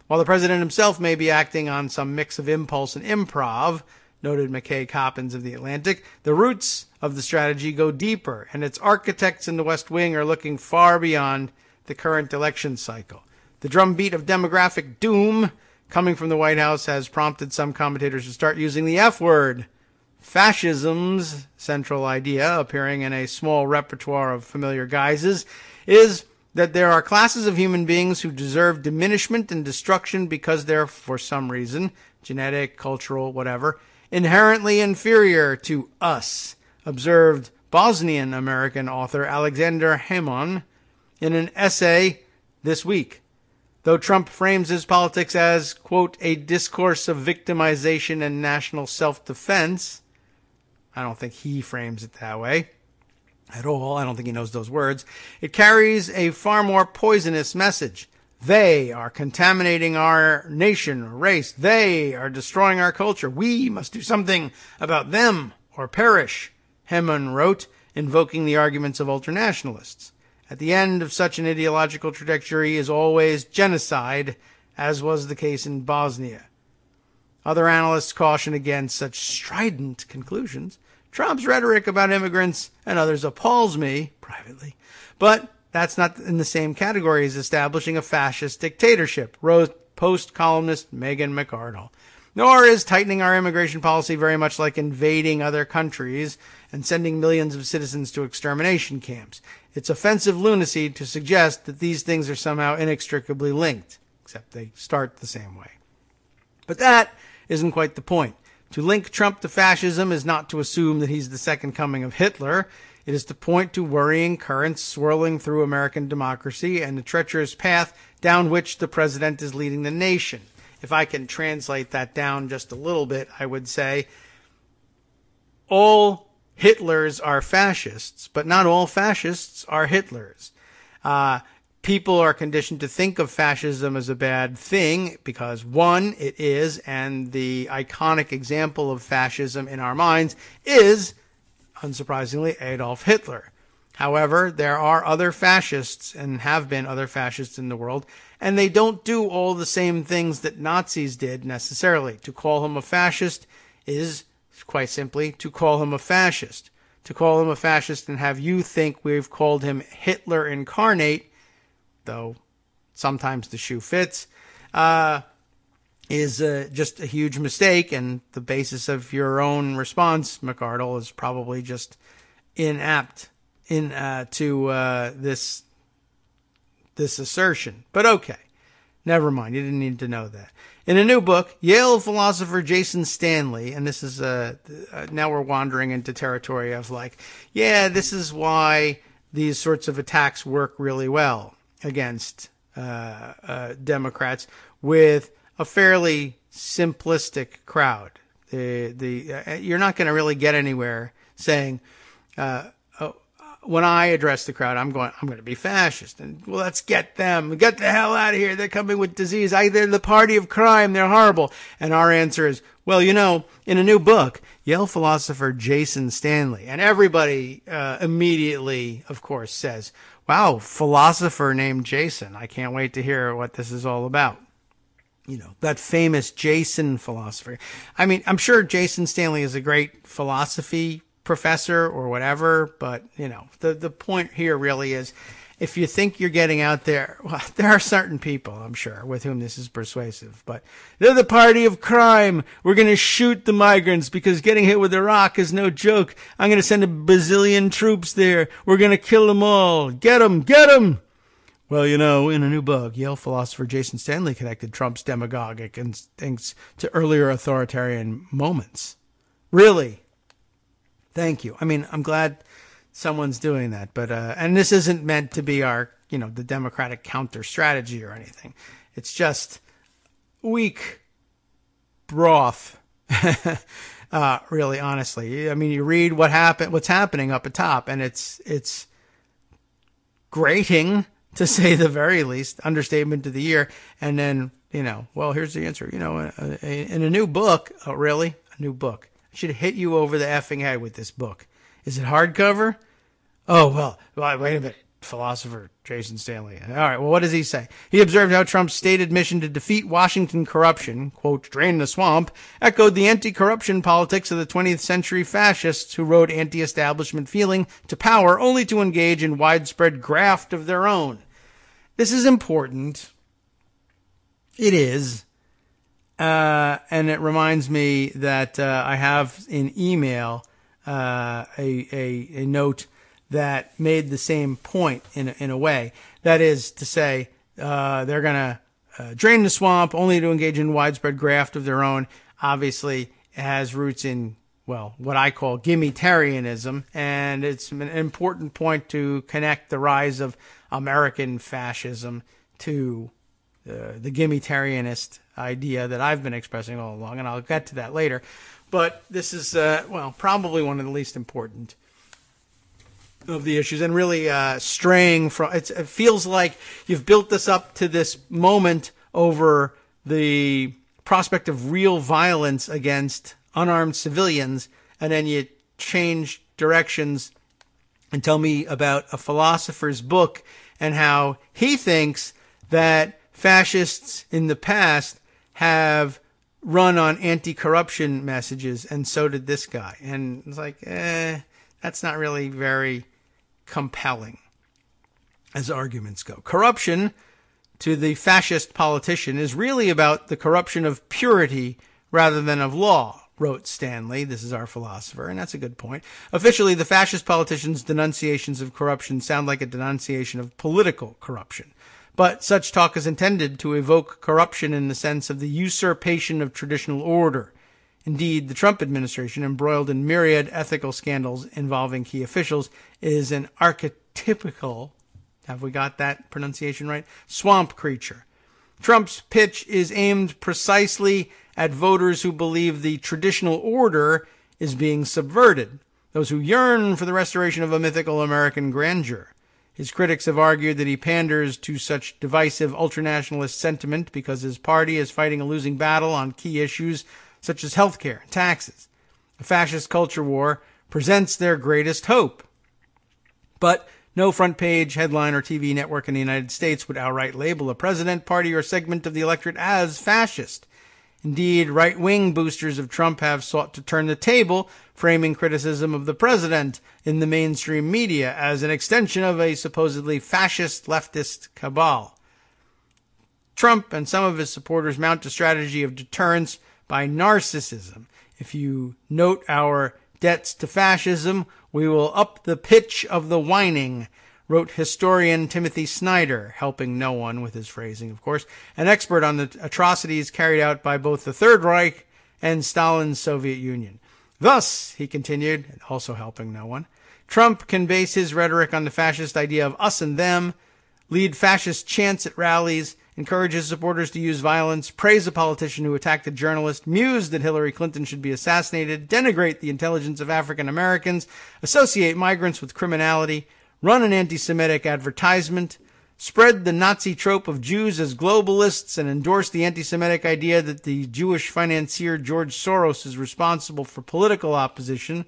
While the president himself may be acting on some mix of impulse and improv, noted McKay Coppins of The Atlantic, the roots of the strategy go deeper, and its architects in the West Wing are looking far beyond the current election cycle. The drumbeat of demographic doom coming from the White House has prompted some commentators to start using the F word. Fascism's central idea, appearing in a small repertoire of familiar guises, is that there are classes of human beings who deserve diminishment and destruction because they're, for some reason, genetic, cultural, whatever, inherently inferior to us, observed Bosnian American author Alexander Hamon in an essay this week. Though Trump frames his politics as, quote, a discourse of victimization and national self-defense, I don't think he frames it that way at all. I don't think he knows those words. It carries a far more poisonous message. They are contaminating our nation or race. They are destroying our culture. We must do something about them or perish, Hemon wrote, invoking the arguments of ultranationalists. At the end of such an ideological trajectory is always genocide, as was the case in Bosnia. Other analysts caution against such strident conclusions. Trump's rhetoric about immigrants and others appalls me, privately, but that's not in the same category as establishing a fascist dictatorship, wrote Post-columnist Megan McArdle. Nor is tightening our immigration policy very much like invading other countries and sending millions of citizens to extermination camps. It's offensive lunacy to suggest that these things are somehow inextricably linked, except they start the same way. But that isn't quite the point. To link Trump to fascism is not to assume that he's the second coming of Hitler. It is to point to worrying currents swirling through American democracy and the treacherous path down which the president is leading the nation. If I can translate that down just a little bit, I would say all Hitlers are fascists, but not all fascists are Hitlers. People are conditioned to think of fascism as a bad thing because, one, it is, and the iconic example of fascism in our minds is, unsurprisingly, Adolf Hitler. However, there are other fascists and have been other fascists in the world, and they don't do all the same things that Nazis did necessarily. To call him a fascist is quite simply to call him a fascist. To call him a fascist and have you think we've called him Hitler incarnate, though sometimes the shoe fits, is just a huge mistake, and the basis of your own response, McArdle, is probably just inapt to this assertion. But okay, never mind. You didn't need to know that. In a new book, Yale philosopher Jason Stanley, and this is now we're wandering into territory of like, yeah, this is why these sorts of attacks work really well against Democrats with a fairly simplistic crowd. You're not going to really get anywhere saying, when I address the crowd, I'm going to be fascist. And well, let's get them. Get the hell out of here. They're coming with disease. They're the party of crime. They're horrible. And our answer is, well, in a new book, Yale philosopher Jason Stanley, and everybody immediately, of course, says, wow, philosopher named Jason. I can't wait to hear what this is all about. That famous Jason philosopher. I mean, I'm sure Jason Stanley is a great philosophy professor or whatever, but, the point here really is, if you think you're getting out there, well, there are certain people, I'm sure, with whom this is persuasive, but they're the party of crime. We're going to shoot the migrants because getting hit with a rock is no joke. I'm going to send a bazillion troops there. We're going to kill them all. Get them, get them. Well, in a new book, Yale philosopher Jason Stanley connected Trump's demagogic instincts to earlier authoritarian moments. Really? Thank you. I mean, I'm glad someone's doing that, but and this isn't meant to be our, the Democratic counter strategy or anything. It's just weak broth. Really, honestly. I mean, you read what's happening up at top, and it's grating, to say the very least, understatement of the year. And then, well, here's the answer. In a new book, really, a new book. I should hit you over the effing head with this book. Is it hardcover? Oh, well, wait a minute. Philosopher Jason Stanley. All right, well, what does he say? He observed how Trump's stated mission to defeat Washington corruption, quote, drain the swamp, echoed the anti-corruption politics of the 20th century fascists who rode anti-establishment feeling to power only to engage in widespread graft of their own. This is important. It is. And it reminds me that I have in email a note that made the same point in a way. That is to say, they're going to drain the swamp only to engage in widespread graft of their own. Obviously, it has roots in, well, what I call gimmitarianism, and it's an important point to connect the rise of American fascism to the gimmitarianist idea that I've been expressing all along, and I'll get to that later. But this is, probably one of the least important of the issues, and really straying from, it feels like you've built this up to this moment over the prospect of real violence against unarmed civilians, and then you change directions and tell me about a philosopher's book and how he thinks that fascists in the past have run on anti-corruption messages, and so did this guy. And it's like, that's not really very compelling as arguments go. Corruption, to the fascist politician, is really about the corruption of purity rather than of law, wrote Stanley. This is our philosopher, and that's a good point. Officially, the fascist politicians' denunciations of corruption sound like a denunciation of political corruption. But such talk is intended to evoke corruption in the sense of the usurpation of traditional order. Indeed, the Trump administration, embroiled in myriad ethical scandals involving key officials, is an archetypical, have we got that pronunciation right, swamp creature. Trump's pitch is aimed precisely at voters who believe the traditional order is being subverted, those who yearn for the restoration of a mythical American grandeur. His critics have argued that he panders to such divisive ultranationalist sentiment because his party is fighting a losing battle on key issues such as healthcare and taxes. A fascist culture war presents their greatest hope. But no front-page headline or TV network in the United States would outright label a president, party, or segment of the electorate as fascist. Indeed, right-wing boosters of Trump have sought to turn the table, framing criticism of the president in the mainstream media as an extension of a supposedly fascist leftist cabal. Trump and some of his supporters mount a strategy of deterrence by narcissism. If you note our debts to fascism, we will up the pitch of the whining, wrote historian Timothy Snyder, helping no one with his phrasing, of course, an expert on the atrocities carried out by both the Third Reich and Stalin's Soviet Union. Thus, he continued, also helping no one, Trump can base his rhetoric on the fascist idea of us and them, lead fascist chants at rallies, encourage his supporters to use violence, praise a politician who attacked a journalist, muse that Hillary Clinton should be assassinated, denigrate the intelligence of African Americans, associate migrants with criminality, run an anti-Semitic advertisement, spread the Nazi trope of Jews as globalists, and endorse the anti-Semitic idea that the Jewish financier George Soros is responsible for political opposition.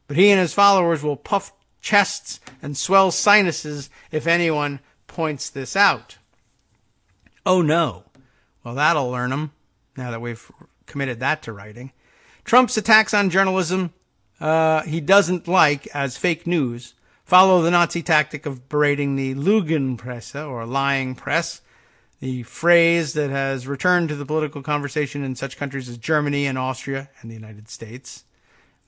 But he and his followers will puff chests and swell sinuses if anyone points this out. Oh no. Well, that'll learn them, now that we've committed that to writing. Trump's attacks on journalism he doesn't like as fake news follow the Nazi tactic of berating the Lügenpresse, or lying press, the phrase that has returned to the political conversation in such countries as Germany and Austria and the United States.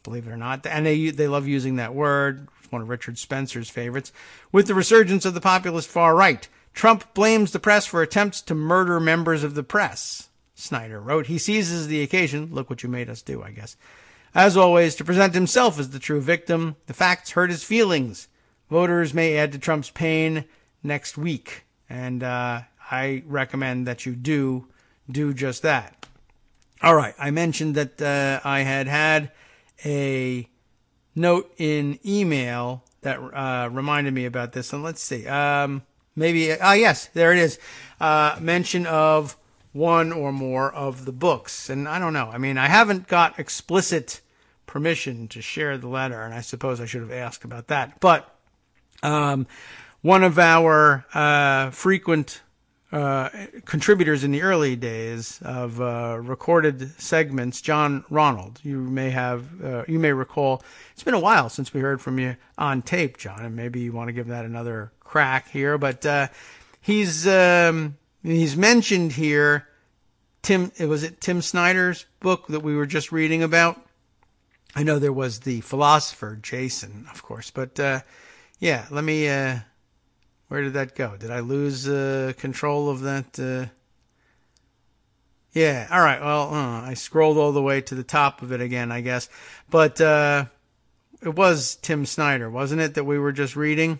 Believe it or not. And they love using that word. It's one of Richard Spencer's favorites. With the resurgence of the populist far right, Trump blames the press for attempts to murder members of the press, Snyder wrote. He seizes the occasion, look what you made us do, I guess, as always, to present himself as the true victim. The facts hurt his feelings. Voters may add to Trump's pain next week. And I recommend that you do just that. All right. I mentioned that I had a note in email that reminded me about this. And let's see. Yes, there it is. Mention of one or more of the books. And I don't know. I mean, I haven't got explicit permission to share the letter, and I suppose I should have asked about that. But one of our frequent contributors in the early days of recorded segments, John Ronald, you may recall. It's been a while since we heard from you on tape, John, and maybe you want to give that another crack here. But he's mentioned here Tim Snyder's book that we were just reading about. I know there was the philosopher Jason, of course, but yeah, let me. Where did that go? Did I lose control of that? Yeah, all right. Well, I scrolled all the way to the top of it again, I guess. But it was Tim Snyder, wasn't it, that we were just reading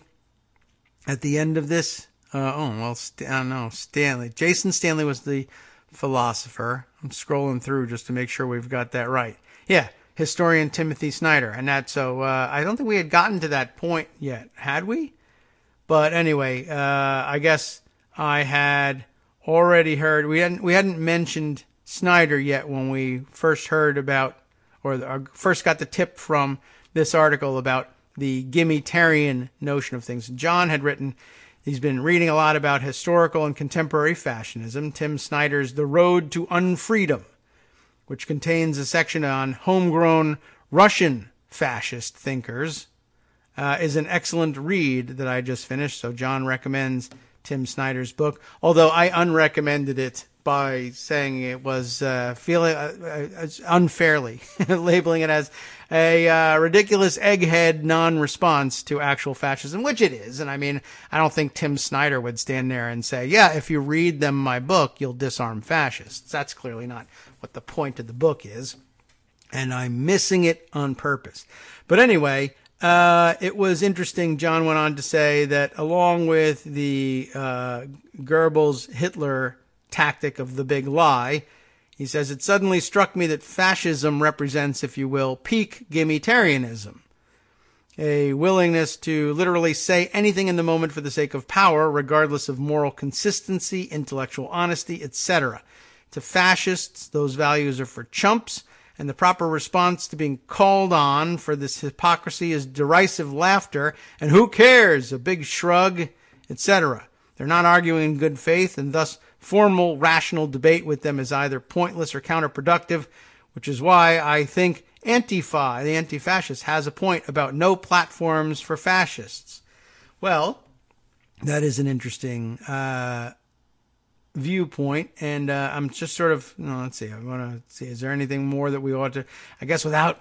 at the end of this? Stanley. Jason Stanley was the philosopher. I'm scrolling through just to make sure we've got that right. Yeah, historian Timothy Snyder. And that, so I don't think we had gotten to that point yet, had we? But anyway, I guess I had already heard, we hadn't mentioned Snyder yet when we first heard about, or first got the tip from this article about the Gimmitarian notion of things. John had written, he's been reading a lot about historical and contemporary fashionism. Tim Snyder's The Road to Unfreedom, which contains a section on homegrown Russian fascist thinkers, is an excellent read that I just finished. So John recommends Tim Snyder's book, although I unrecommended it by saying it was unfairly, labeling it as a ridiculous egghead non-response to actual fascism, which it is. And I mean, I don't think Tim Snyder would stand there and say, yeah, if you read my book, you'll disarm fascists. That's clearly not what the point of the book is. And I'm missing it on purpose. But anyway, it was interesting. John went on to say that along with the Goebbels Hitler tactic of the big lie, He says, it suddenly struck me that fascism represents, if you will, peak gimmitarianism. A willingness to literally say anything in the moment for the sake of power, regardless of moral consistency, intellectual honesty, etc. To fascists, those values are for chumps, and the proper response to being called on for this hypocrisy is derisive laughter, and who cares, a big shrug, etc. They're not arguing in good faith, and thus formal, rational debate with them is either pointless or counterproductive, which is why I think Antifa, the anti-fascist, has a point about no platforms for fascists. Well, that is an interesting viewpoint, and I'm just sort of, let's see, I want to see, is there anything more that we ought to, I guess without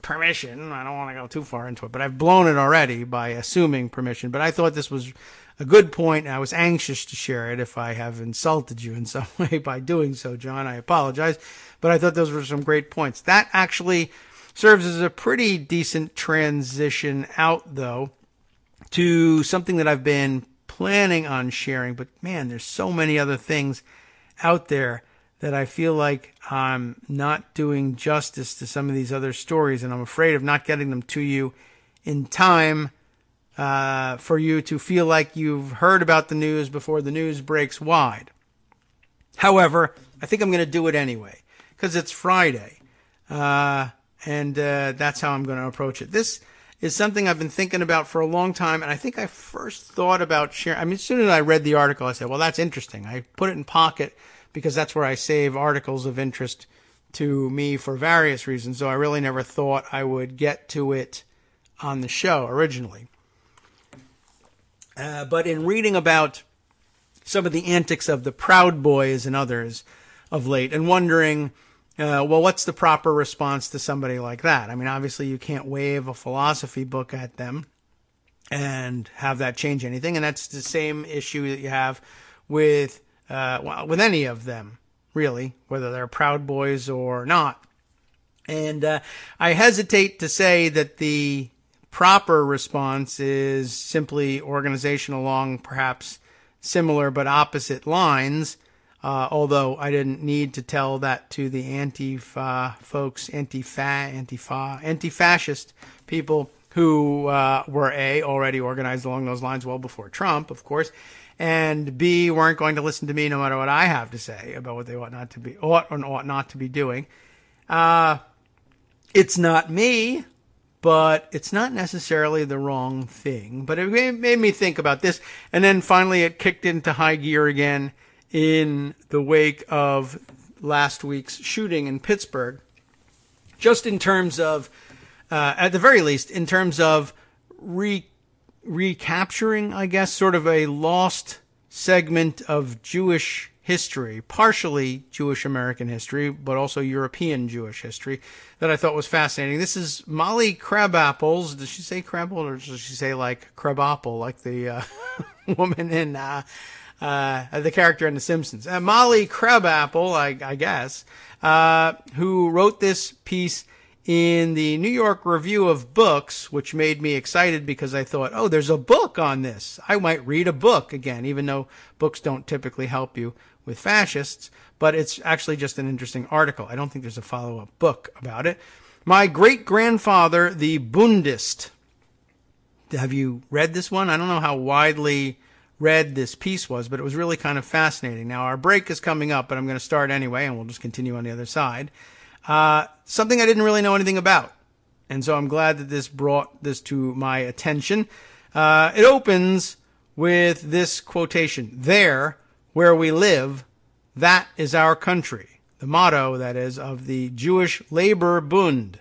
permission, I don't want to go too far into it, but I've blown it already by assuming permission, but I thought this was a good point, and I was anxious to share it. If I have insulted you in some way by doing so, John, I apologize. But I thought those were some great points. That actually serves as a pretty decent transition out, though, to something that I've been planning on sharing. But, man, there's so many other things out there that I feel like I'm not doing justice to some of these other stories, and I'm afraid of not getting them to you in time for you to feel like you've heard about the news before the news breaks wide. However, I think I'm going to do it anyway, because it's Friday, and that's how I'm going to approach it. This is something I've been thinking about for a long time, and I think I first thought about sharing. I mean, as soon as I read the article, I said, well, that's interesting. I put it in Pocket because that's where I save articles of interest to me for various reasons, so I really never thought I would get to it on the show originally. But in reading about some of the antics of the Proud Boys and others of late, and wondering, well, what's the proper response to somebody like that? I mean, obviously you can't wave a philosophy book at them and have that change anything, and that's the same issue that you have with with any of them, really, whether they're Proud Boys or not. And I hesitate to say that the proper response is simply organization along perhaps similar but opposite lines, although I didn't need to tell that to the Antifa folks, anti-fascist people who were A, already organized along those lines well before Trump, of course, and B, weren't going to listen to me no matter what I have to say about what they ought or ought not to be doing. It's not me, but it's not necessarily the wrong thing. But it made me think about this. And then finally it kicked into high gear again in the wake of last week's shooting in Pittsburgh. Just in terms of, at the very least, in terms of recapturing, I guess, sort of a lost segment of Jewish history, partially Jewish American history, but also European Jewish history, that I thought was fascinating. This is Molly Crabapple's. Does she say Crabapple, or does she say like Crabapple, like the woman in the character in The Simpsons? Molly Crabapple, I guess, who wrote this piece in the New York Review of Books, which made me excited because I thought, oh, there's a book on this. I might read a book again, even though books don't typically help you with fascists, but it's actually just an interesting article. I don't think there's a follow-up book about it. My great-grandfather, the Bundist. Have you read this one? I don't know how widely read this piece was, but it was really kind of fascinating. Now, our break is coming up, but I'm going to start anyway, and we'll just continue on the other side. Something I didn't really know anything about, and so I'm glad that this brought this to my attention. It opens with this quotation: "There, where we live, that is our country." The motto, that is, of the Jewish Labor Bund.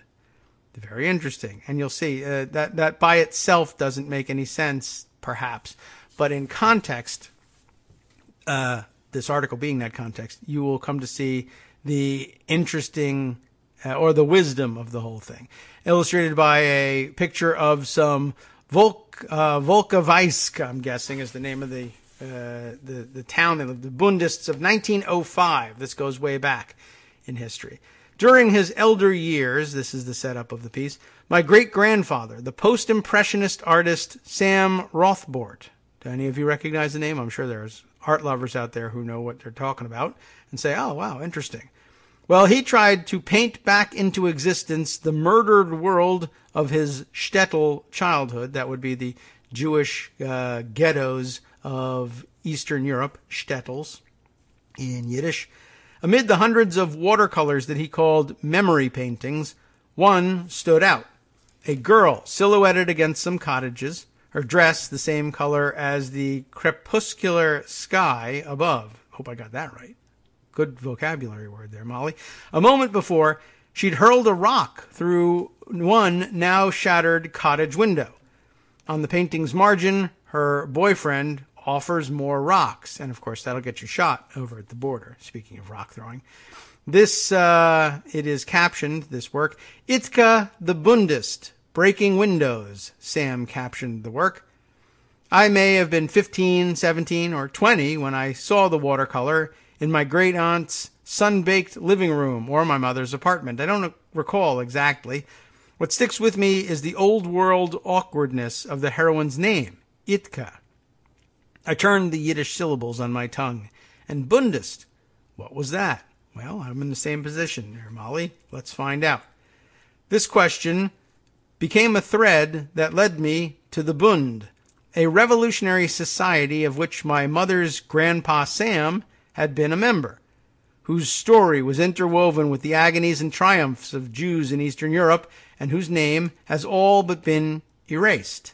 Very interesting, and you'll see that by itself doesn't make any sense, perhaps, but in context, this article being that context, you will come to see the interesting or the wisdom of the whole thing, illustrated by a picture of some Volkovysk, I'm guessing is the name of the town they lived, the Bundists of 1905. This goes way back in history. During his elder years, this is the setup of the piece, my great-grandfather, the post-impressionist artist Sam Rothbard. Do any of you recognize the name? I'm sure there's art lovers out there who know what they're talking about and say, oh, wow, interesting. Well, he tried to paint back into existence the murdered world of his shtetl childhood. That would be the Jewish ghettos of Eastern Europe, shtetls in Yiddish. Amid the hundreds of watercolors that he called memory paintings, one stood out. A girl silhouetted against some cottages, her dress the same color as the crepuscular sky above. Hope I got that right. Good vocabulary word there, Molly. A moment before, she'd hurled a rock through one now shattered cottage window. On the painting's margin, her boyfriend offers more rocks. And, of course, that'll get you shot over at the border, speaking of rock throwing. This, it is captioned, this work, Itka the Bundist, Breaking Windows, Sam captioned the work. I may have been 15, 17, or 20 when I saw the watercolor in my great-aunt's sun-baked living room or my mother's apartment. I don't recall exactly. What sticks with me is the old-world awkwardness of the heroine's name, Itka. I turned the Yiddish syllables on my tongue. And Bundist, what was that? Well, I'm in the same position here, Molly. Let's find out. This question became a thread that led me to the Bund, a revolutionary society of which my mother's grandpa Sam had been a member, whose story was interwoven with the agonies and triumphs of Jews in Eastern Europe, and whose name has all but been erased.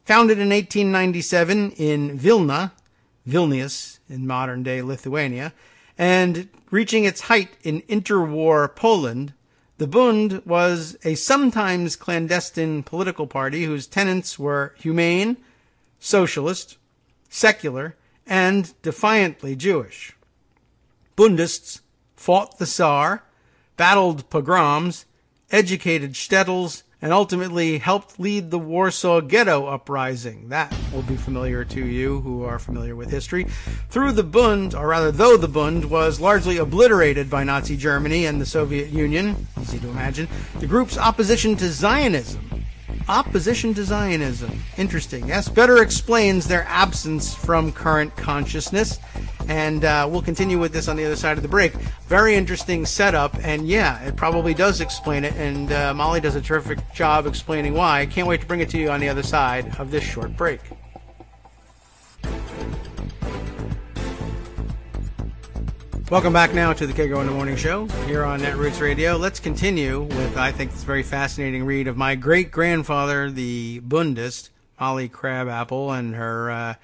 Founded in 1897 in Vilnius in modern-day Lithuania, and reaching its height in interwar Poland, the Bund was a sometimes clandestine political party whose tenets were humane, socialist, secular, and defiantly Jewish. Bundists fought the Tsar, battled pogroms, educated shtetls, and ultimately helped lead the Warsaw Ghetto Uprising. That will be familiar to you who are familiar with history. Though the Bund was largely obliterated by Nazi Germany and the Soviet Union, easy to imagine, the group's opposition to Zionism. Interesting. Yes, better explains their absence from current consciousness. And we'll continue with this on the other side of the break. Very interesting setup. And yeah, it probably does explain it. And Molly does a terrific job explaining why. I can't wait to bring it to you on the other side of this short break. Welcome back now to the Kagro in the Morning Show here on Netroots Radio. Let's continue with, I think, this very fascinating read of my great-grandfather, the Bundist, Molly Crabapple, and her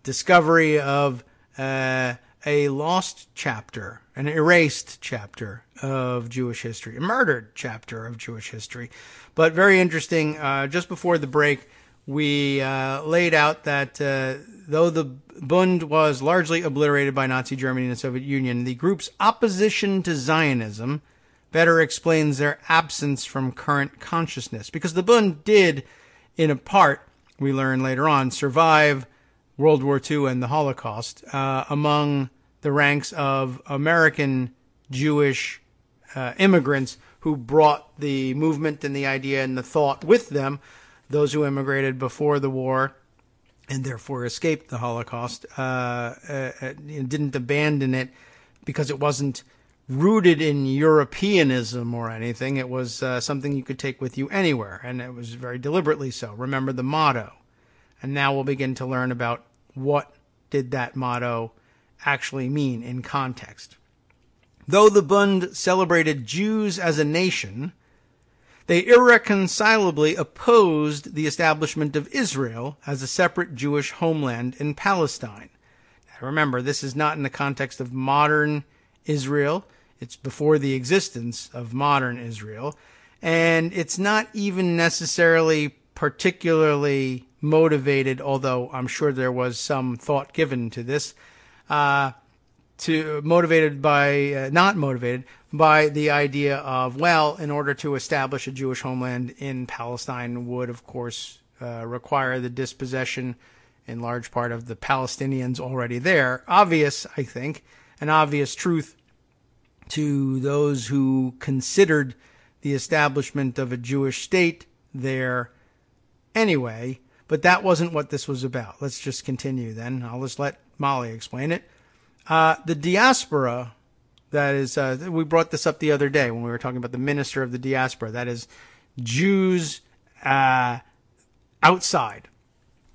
discovery of a lost chapter, an erased chapter of Jewish history, a murdered chapter of Jewish history. But very interesting, just before the break, we laid out that though the Bund was largely obliterated by Nazi Germany and the Soviet Union, the group's opposition to Zionism better explains their absence from current consciousness. Because the Bund did, in a part, we learn later on, survive World War II and the Holocaust among the ranks of American Jewish immigrants who brought the movement and the idea and the thought with them. Those who immigrated before the war and therefore escaped the Holocaust didn't abandon it because it wasn't rooted in Europeanism or anything. It was something you could take with you anywhere, and it was very deliberately so. Remember the motto. And now we'll begin to learn about what did that motto actually mean in context. Though the Bund celebrated Jews as a nation, they irreconcilably opposed the establishment of Israel as a separate Jewish homeland in Palestine. Now remember, this is not in the context of modern Israel. It's before the existence of modern Israel. And it's not even necessarily particularly motivated, although I'm sure there was some thought given to this, not motivated by the idea of, well, in order to establish a Jewish homeland in Palestine would, of course, require the dispossession in large part of the Palestinians already there. Obvious, I think, an obvious truth to those who considered the establishment of a Jewish state there anyway, but that wasn't what this was about. Let's just continue then. I'll just let Molly explain it. The diaspora That is, we brought this up the other day when we were talking about the minister of the diaspora. That is Jews outside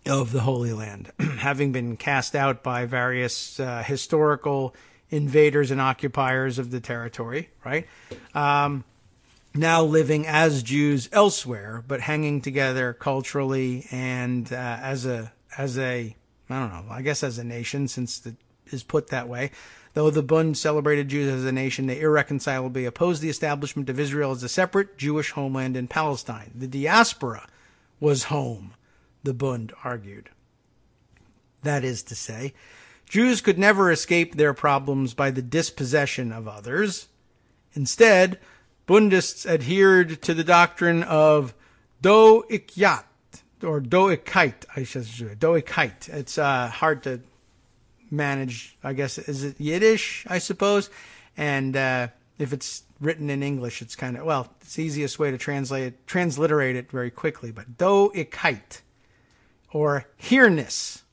of the Holy Land, having been cast out by various historical invaders and occupiers of the territory, right? Now living as Jews elsewhere, but hanging together culturally and as a I don't know, I guess as a nation, since it is put that way. Though the Bund celebrated Jews as a nation, they irreconcilably opposed the establishment of Israel as a separate Jewish homeland in Palestine. The diaspora was home, the Bund argued. That is to say, Jews could never escape their problems by the dispossession of others. Instead, Bundists adhered to the doctrine of doikyat, or doikite, I should say, doikite. It's hard to manage, I guess. Is it Yiddish, I suppose? And if it's written in English, it's kind of, well, it's the easiest way to transliterate it very quickly. But doikite, or here-ness.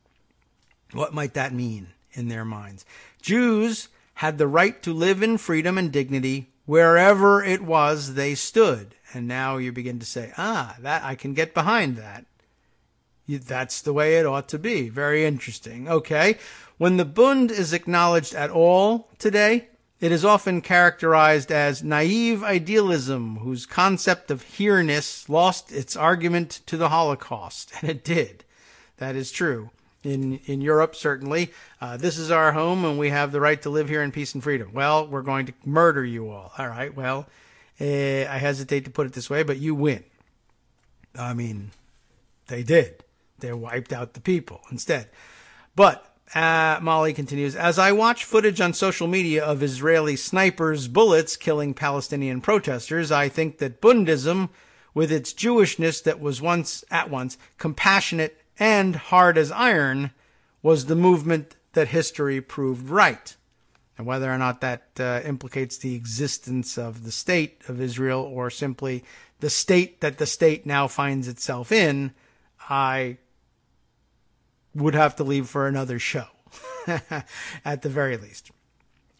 What might that mean in their minds? Jews had the right to live in freedom and dignity wherever it was they stood. And now you begin to say, that I can get behind that. That's the way it ought to be. Very interesting. Okay. When the Bund is acknowledged at all today, it is often characterized as naive idealism whose concept of here-ness lost its argument to the Holocaust. And it did. That is true. In Europe, certainly. This is our home and we have the right to live here in peace and freedom. Well, we're going to murder you all. All right. Well, I hesitate to put it this way, but you win. I mean, they did. They wiped out the people instead. But Molly continues, as I watch footage on social media of Israeli snipers' bullets killing Palestinian protesters, I think that Bundism, with its Jewishness that was at once compassionate and hard as iron, was the movement that history proved right. And whether or not that implicates the existence of the state of Israel or simply the state that the state now finds itself in, I would have to leave for another show, at the very least.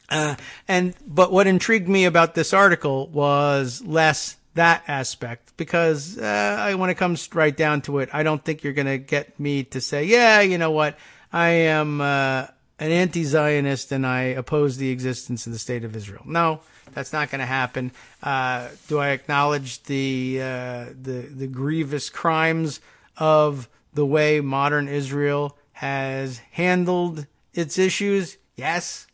But what intrigued me about this article was less that aspect, because when it comes right down to it, I don't think you're going to get me to say, yeah, you know what, I am an anti-Zionist and I oppose the existence of the state of Israel. No, that's not going to happen. Do I acknowledge the grievous crimes of the way modern Israel has handled its issues? Yes.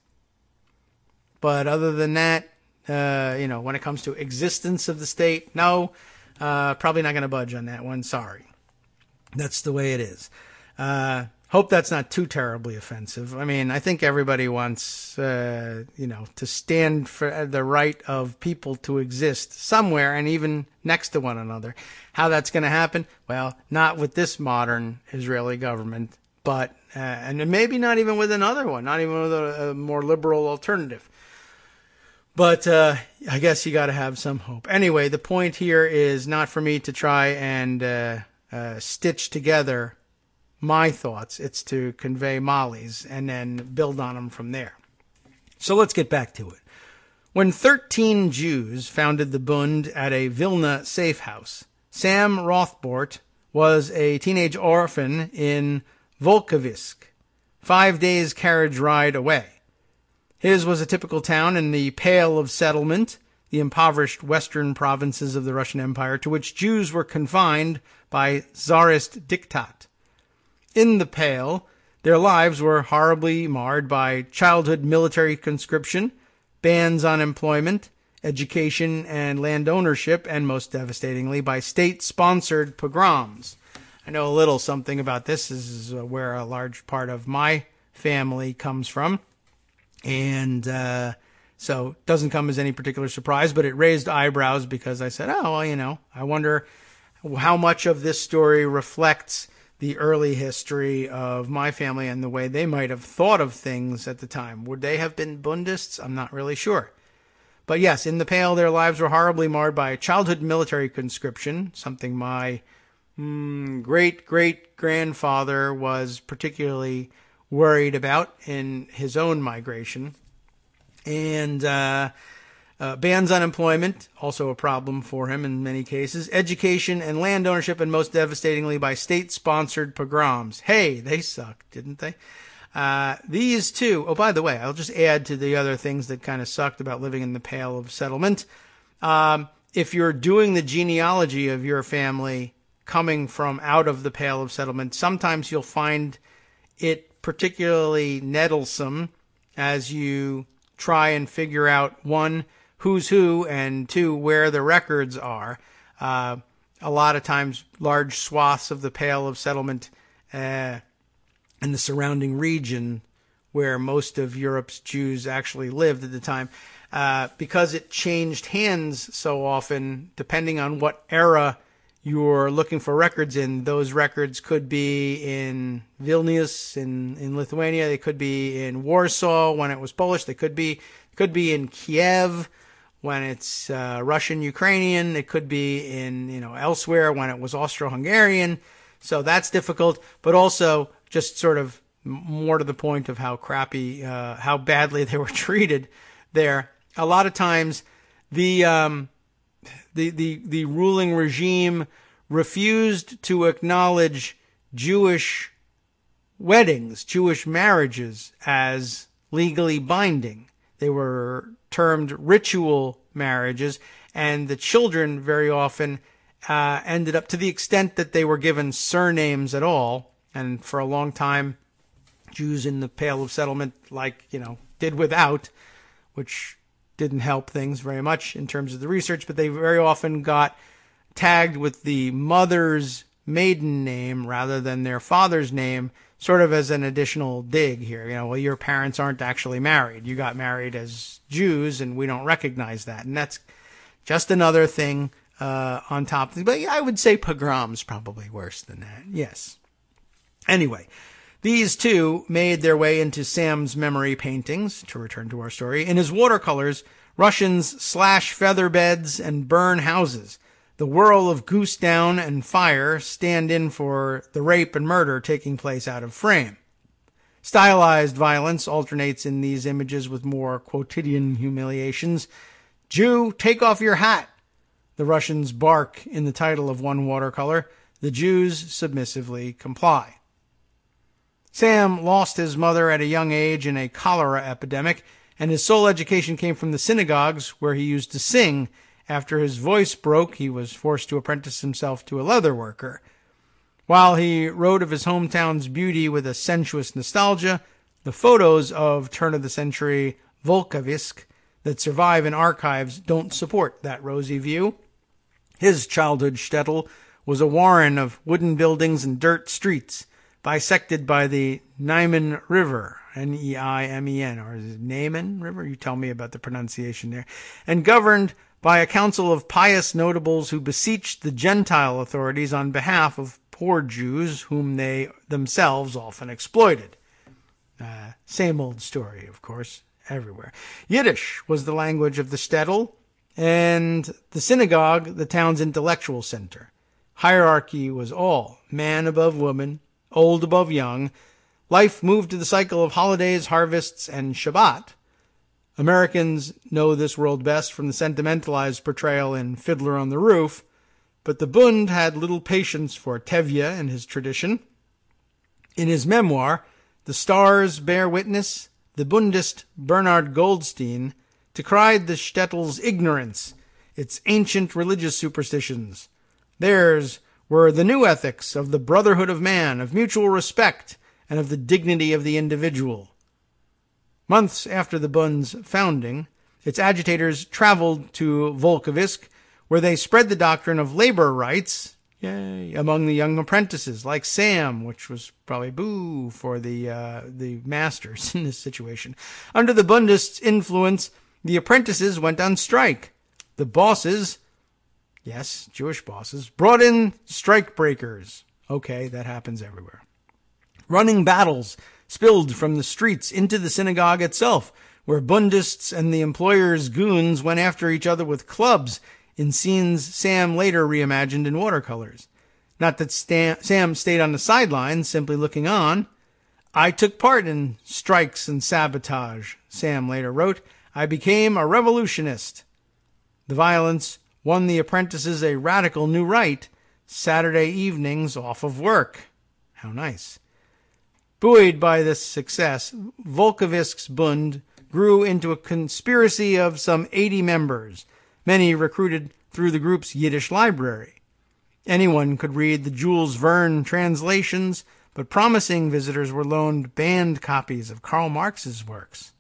But other than that, when it comes to existence of the state, no, probably not going to budge on that one. Sorry. That's the way it is. Hope that's not too terribly offensive. I mean, I think everybody wants, to stand for the right of people to exist somewhere and even next to one another. How that's going to happen? Well, not with this modern Israeli government, but, and maybe not even with another one, not even with a more liberal alternative. But I guess you got to have some hope. Anyway, the point here is not for me to try and stitch together my thoughts. It's to convey Molly's and then build on them from there. So let's get back to it. When 13 Jews founded the Bund at a Vilna safe house, Sam Rothbort was a teenage orphan in Volkovisk, 5 days carriage ride away. His was a typical town in the Pale of Settlement, the impoverished western provinces of the Russian Empire, to which Jews were confined by Tsarist diktat. In the Pale, their lives were horribly marred by childhood military conscription, bans on employment, education, and land ownership, and most devastatingly, by state-sponsored pogroms. I know a little something about this. This is where a large part of my family comes from. And so it doesn't come as any particular surprise, but it raised eyebrows because I said, I wonder how much of this story reflects the early history of my family and the way they might have thought of things at the time. Would they have been Bundists? I'm not really sure. But yes, in the Pale, their lives were horribly marred by childhood military conscription, something my great-great-grandfather was particularly worried about in his own migration. And bans unemployment, also a problem for him in many cases. Education and land ownership, and most devastatingly by state-sponsored pogroms. Hey, they sucked, didn't they? These two, oh, by the way, I'll just add to the other things that kind of sucked about living in the Pale of Settlement. If you're doing the genealogy of your family coming from out of the Pale of Settlement, sometimes you'll find it particularly nettlesome as you try and figure out, one, who's who, and two, where the records are. A lot of times, large swaths of the Pale of Settlement and the surrounding region where most of Europe's Jews actually lived at the time, because it changed hands so often, depending on what era you're looking for records in. Those records could be in Vilnius in Lithuania. They could be in Warsaw when it was Polish. They could be in Kiev when it's Russian Ukrainian. It could be in elsewhere when it was Austro-Hungarian. So that's difficult, but also just sort of more to the point of how crappy, how badly they were treated there. A lot of times, the ruling regime refused to acknowledge Jewish weddings, Jewish marriages, as legally binding. They were termed ritual marriages, and the children very often ended up, to the extent that they were given surnames at all, and for a long time, Jews in the Pale of Settlement, did without, which didn't help things very much in terms of the research, but they very often got tagged with the mother's maiden name rather than their father's name, sort of as an additional dig here. Your parents aren't actually married. You got married as Jews, and we don't recognize that. And that's just another thing on top of it. But I would say pogrom's probably worse than that. Yes. Anyway, these two made their way into Sam's memory paintings, to return to our story. In his watercolors, Russians slash feather beds and burn houses. The whirl of goose down and fire stand in for the rape and murder taking place out of frame. Stylized violence alternates in these images with more quotidian humiliations. Jew, take off your hat, the Russians bark in the title of one watercolor. The Jews submissively comply. Sam lost his mother at a young age in a cholera epidemic, and his sole education came from the synagogues where he used to sing. After his voice broke, he was forced to apprentice himself to a leather worker. While he wrote of his hometown's beauty with a sensuous nostalgia, the photos of turn-of-the-century Volkovisk that survive in archives don't support that rosy view. His childhood shtetl was a warren of wooden buildings and dirt streets, bisected by the Neiman River, Neimen, or is it Neiman River? You tell me about the pronunciation there, and governed by a council of pious notables who beseeched the Gentile authorities on behalf of poor Jews whom they themselves often exploited. Same old story, of course, everywhere. Yiddish was the language of the shtetl, and the synagogue the town's intellectual center. Hierarchy was all, man above woman, old above young. Life moved to the cycle of holidays, harvests, and Shabbat. Americans know this world best from the sentimentalized portrayal in Fiddler on the Roof, but the Bund had little patience for Tevye and his tradition. In his memoir, The Stars Bear Witness, the Bundist Bernard Goldstein decried the shtetl's ignorance, its ancient religious superstitions. Theirs were the new ethics of the brotherhood of man, of mutual respect, and of the dignity of the individual. Months after the Bund's founding, its agitators traveled to Volkovisk, where they spread the doctrine of labor rights among the young apprentices, like Sam, which was probably boo for the masters in this situation. Under the Bundists' influence, the apprentices went on strike. The bosses, yes, Jewish bosses, brought in strike breakers. Okay, that happens everywhere. Running battles spilled from the streets into the synagogue itself, where Bundists and the employers' goons went after each other with clubs in scenes Sam later reimagined in watercolors. Not that Sam stayed on the sidelines, simply looking on. I took part in strikes and sabotage, Sam later wrote. I became a revolutionist. The violence won the apprentices a radical new right, Saturday evenings off of work. How nice. Buoyed by this success, Volkovisk's Bund grew into a conspiracy of some 80 members, many recruited through the group's Yiddish library. Anyone could read the Jules Verne translations, but promising visitors were loaned banned copies of Karl Marx's works.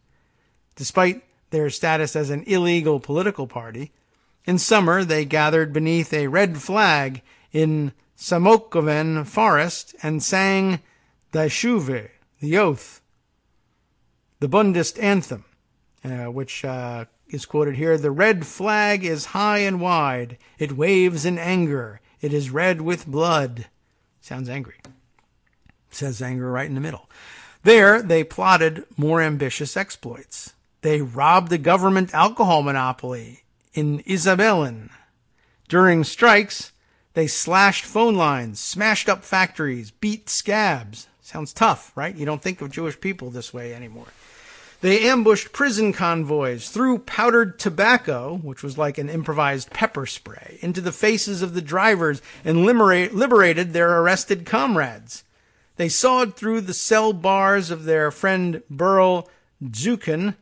Despite their status as an illegal political party, in summer they gathered beneath a red flag in Samokoven forest and sang Die Shuve, the Oath, the Bundist anthem, which is quoted here. The red flag is high and wide. It waves in anger. It is red with blood. Sounds angry. Says anger right in the middle. There, they plotted more ambitious exploits. They robbed the government alcohol monopoly in Isabellen. During strikes, they slashed phone lines, smashed up factories, beat scabs. Sounds tough, right? You don't think of Jewish people this way anymore. They ambushed prison convoys, threw powdered tobacco, which was like an improvised pepper spray, into the faces of the drivers and liberated their arrested comrades. They sawed through the cell bars of their friend Burl Zukin.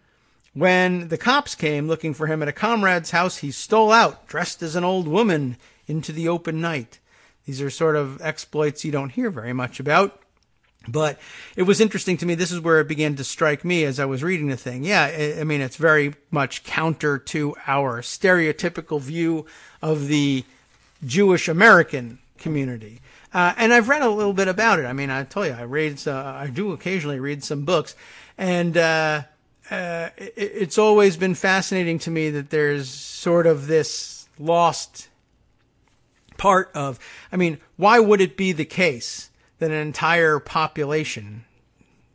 When the cops came looking for him at a comrade's house, he stole out, dressed as an old woman, into the open night. These are sort of exploits you don't hear very much about. But it was interesting to me. This is where it began to strike me as I was reading the thing. Yeah, I mean, it's very much counter to our stereotypical view of the Jewish American community. And I've read a little bit about it. I mean, I tell you, I do occasionally read some books. And it's always been fascinating to me that there's sort of this lost part of, I mean, why would it be the case that an entire population,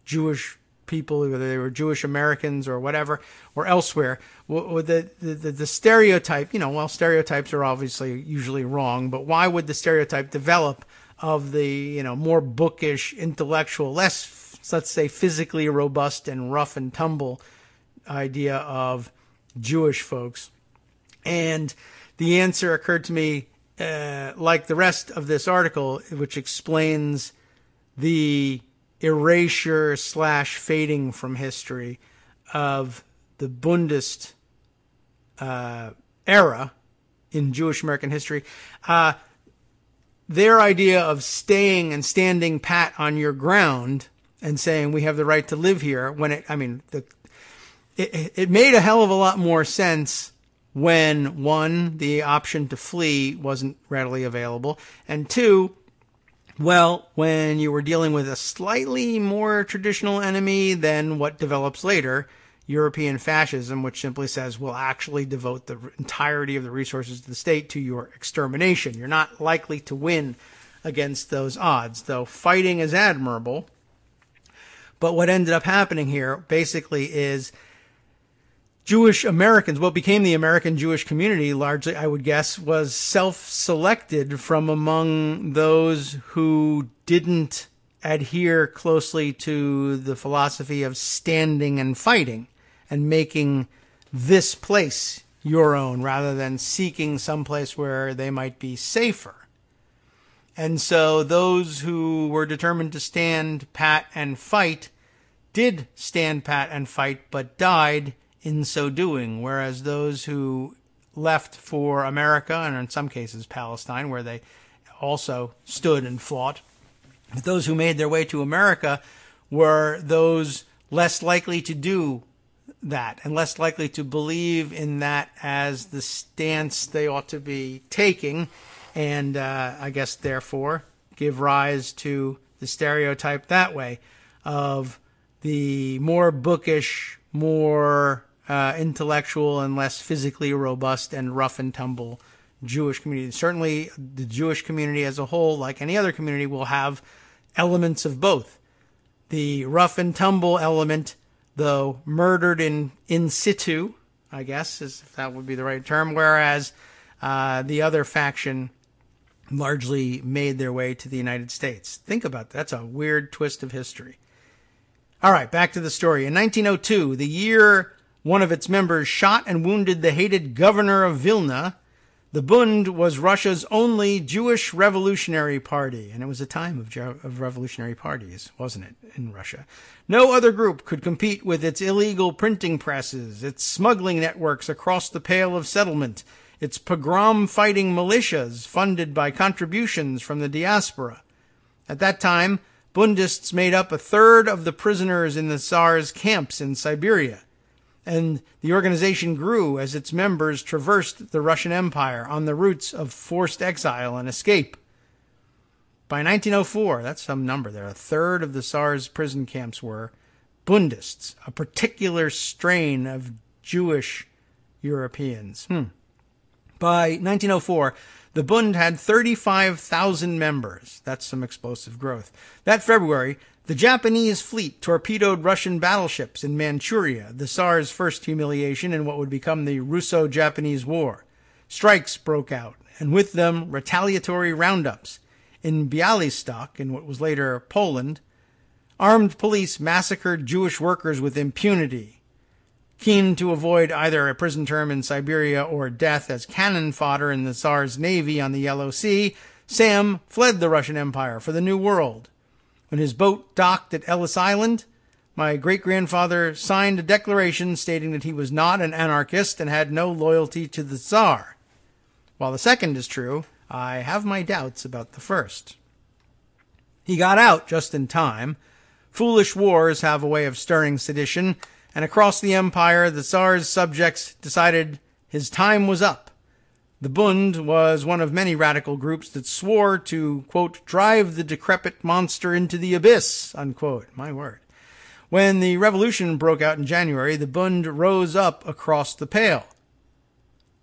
Jewish people, whether they were Jewish Americans or whatever, or elsewhere, the stereotype, stereotypes are obviously usually wrong, but why would the stereotype develop of the, more bookish, intellectual, less, let's say, physically robust and rough and tumble idea of Jewish folks? And the answer occurred to me, like the rest of this article, which explains the erasure / fading from history of the Bundist era in Jewish American history. Their idea of staying and standing pat on your ground and saying we have the right to live here, when it made a hell of a lot more sense when, one, the option to flee wasn't readily available, and two, when you were dealing with a slightly more traditional enemy than what develops later, European fascism, which simply says we'll actually devote the entirety of the resources of the state to your extermination. You're not likely to win against those odds, though fighting is admirable. But what ended up happening here basically is Jewish Americans, what became the American Jewish community, largely, I would guess, was self-selected from among those who didn't adhere closely to the philosophy of standing and fighting and making this place your own rather than seeking someplace where they might be safer. And so those who were determined to stand pat and fight did stand pat and fight, but died in so doing, whereas those who left for America, and in some cases Palestine, where they also stood and fought, those who made their way to America were those less likely to do that and less likely to believe in that as the stance they ought to be taking, and I guess therefore give rise to the stereotype that way of the more bookish, more intellectual and less physically robust and rough and tumble Jewish community. Certainly the Jewish community as a whole, like any other community, will have elements of both. The rough and tumble element, though murdered in situ, I guess, if that would be the right term, whereas the other faction largely made their way to the United States. Think about that. That's a weird twist of history. All right, back to the story. In 1902, the year one of its members shot and wounded the hated governor of Vilna. The Bund was Russia's only Jewish revolutionary party, and it was a time of revolutionary parties, wasn't it, in Russia? No other group could compete with its illegal printing presses, its smuggling networks across the Pale of Settlement, its pogrom-fighting militias funded by contributions from the diaspora. At that time, Bundists made up a third of the prisoners in the Tsar's camps in Siberia, and the organization grew as its members traversed the Russian Empire on the routes of forced exile and escape. By 1904, that's some number there, a third of the Tsar's prison camps were Bundists, a particular strain of Jewish Europeans. By 1904, the Bund had 35,000 members. That's some explosive growth. That February, the Japanese fleet torpedoed Russian battleships in Manchuria, the Tsar's first humiliation in what would become the Russo-Japanese War. Strikes broke out, and with them retaliatory roundups. In Bialystok, in what was later Poland, armed police massacred Jewish workers with impunity. Keen to avoid either a prison term in Siberia or death as cannon fodder in the Tsar's navy on the Yellow Sea, Sam fled the Russian Empire for the New World. When his boat docked at Ellis Island, my great-grandfather signed a declaration stating that he was not an anarchist and had no loyalty to the Tsar. While the second is true, I have my doubts about the first. He got out just in time. Foolish wars have a way of stirring sedition, and across the empire, the Tsar's subjects decided his time was up. The Bund was one of many radical groups that swore to, quote, drive the decrepit monster into the abyss, unquote. My word. When the revolution broke out in January, the Bund rose up across the Pale.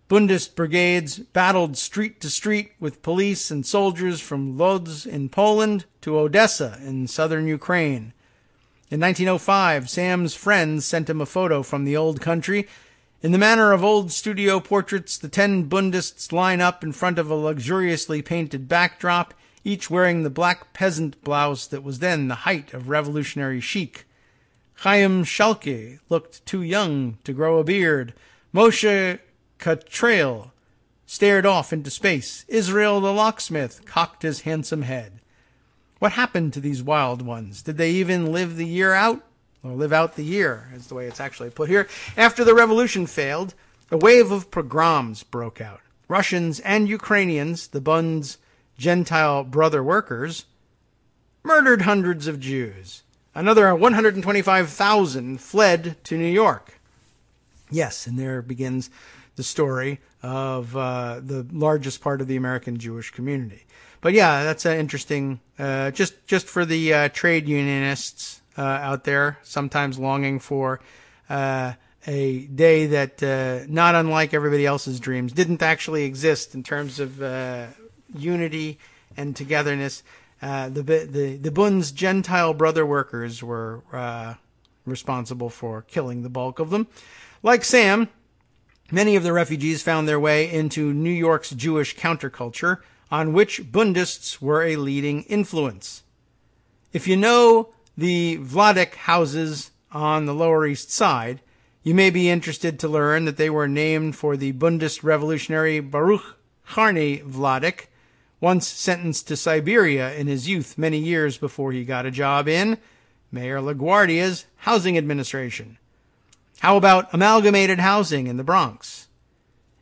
Bundist brigades battled street to street with police and soldiers from Lodz in Poland to Odessa in southern Ukraine. In 1905, Sam's friends sent him a photo from the old country. In the manner of old studio portraits, the 10 Bundists line up in front of a luxuriously painted backdrop, each wearing the black peasant blouse that was then the height of revolutionary chic. Chaim Shalke looked too young to grow a beard. Moshe Katrail stared off into space. Israel the locksmith cocked his handsome head. What happened to these wild ones? Did they even live the year out? Or live out the year, is the way it's actually put here. After the revolution failed, a wave of pogroms broke out. Russians and Ukrainians, the Bund's Gentile brother workers, murdered hundreds of Jews. Another 125,000 fled to New York. Yes, and there begins the story of the largest part of the American Jewish community. But yeah, that's interesting. Just for the trade unionists out there, sometimes longing for a day that, not unlike everybody else's dreams, didn't actually exist in terms of unity and togetherness. The Bund's Gentile brother workers were responsible for killing the bulk of them. Like Sam, many of the refugees found their way into New York's Jewish counterculture, on which Bundists were a leading influence. If you know the Vladek houses on the Lower East Side, you may be interested to learn that they were named for the Bundist revolutionary Baruch Charney Vladek, once sentenced to Siberia in his youth many years before he got a job in Mayor LaGuardia's housing administration. How about Amalgamated Housing in the Bronx?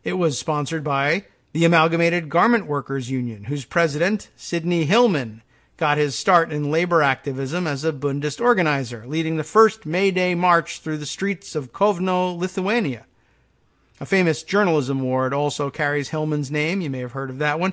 It was sponsored by the Amalgamated Garment Workers Union, whose president, Sidney Hillman, got his start in labor activism as a Bundist organizer, leading the first May Day march through the streets of Kovno, Lithuania. A famous journalism award also carries Hillman's name. You may have heard of that one.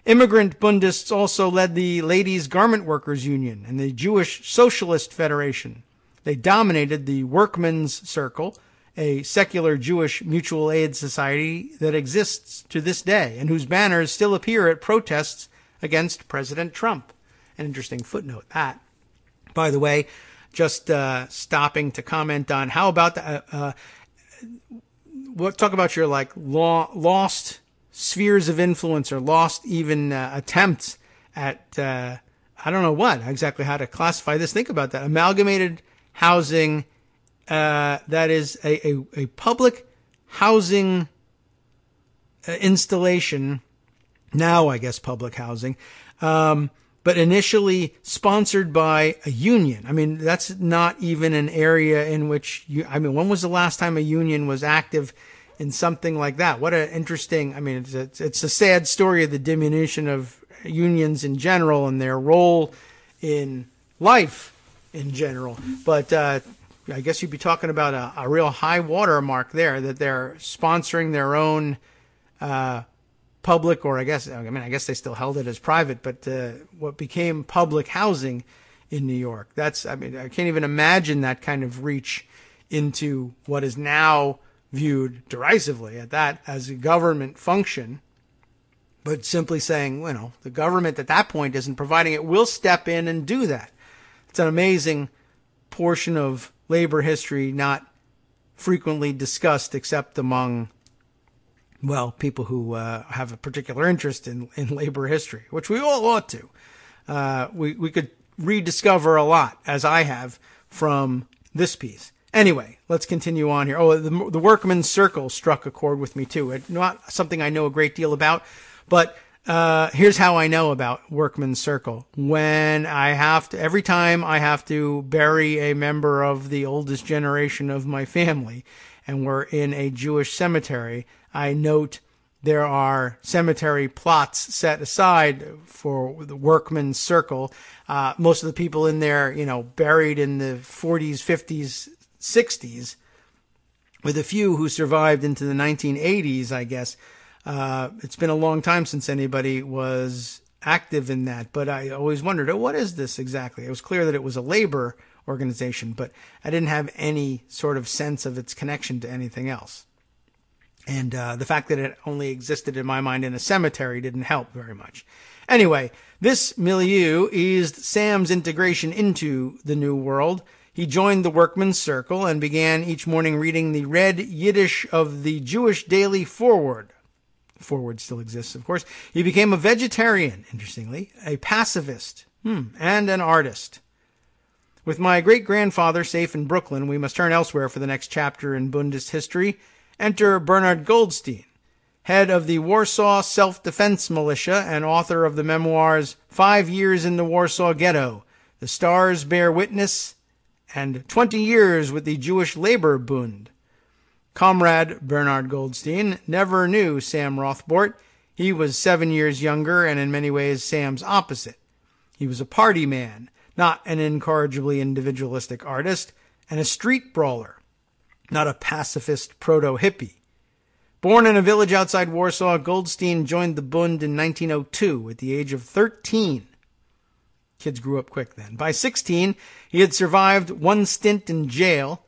Immigrant Bundists also led the Ladies Garment Workers Union and the Jewish Socialist Federation. They dominated the Workmen's Circle, a secular Jewish mutual aid society that exists to this day and whose banners still appear at protests against President Trump. An interesting footnote, that. By the way, just stopping to comment on how about talk about your lost spheres of influence or lost even attempts at I don't know what exactly how to classify this. Think about that. Amalgamated Housing that is a public housing installation, now I guess public housing, but initially sponsored by a union. I mean, that's not even an area in which when was the last time a union was active in something like that? What an interesting, it's a sad story of the diminution of unions in general and their role in life in general. But I guess you'd be talking about a real high water mark there, that they're sponsoring their own public, or I guess they still held it as private, but what became public housing in New York. I can't even imagine that kind of reach into what is now viewed derisively at that as a government function, but simply saying, the government at that point isn't providing it. We'll step in and do that. It's an amazing portion of labor history not frequently discussed except among people who have a particular interest in labor history, which we all ought to. We could rediscover a lot, as I have, from this piece. Anyway, let's continue on here. Oh, the workman's circle struck a chord with me, too. It's not something I know a great deal about, but here's how I know about workman's circle. When every time I have to bury a member of the oldest generation of my family, and we're in a Jewish cemetery, I note there are cemetery plots set aside for the workman's circle. Most of the people in there, buried in the 40s, 50s, 60s, with a few who survived into the 1980s, I guess. It's been a long time since anybody was active in that, but I always wondered, what is this exactly? It was clear that it was a labor organization, but I didn't have any sort of sense of its connection to anything else. And the fact that it only existed in my mind in a cemetery didn't help very much. Anyway, this milieu eased Sam's integration into the new world. He joined the workman's circle and began each morning reading the red Yiddish of the Jewish Daily Forward. Forward still exists, of course. He became a vegetarian, interestingly, a pacifist, and an artist. With my great-grandfather safe in Brooklyn, we must turn elsewhere for the next chapter in Bundist history. Enter Bernard Goldstein, head of the Warsaw Self-Defense Militia and author of the memoirs 5 Years in the Warsaw Ghetto, The Stars Bear Witness, and 20 Years with the Jewish Labor Bund. Comrade Bernard Goldstein never knew Sam Rothbart. He was 7 years younger and in many ways Sam's opposite. He was a party man, not an incorrigibly individualistic artist, and a street brawler, not a pacifist proto-hippie. Born in a village outside Warsaw, Goldstein joined the Bund in 1902 at the age of 13. Kids grew up quick then. By 16, he had survived one stint in jail.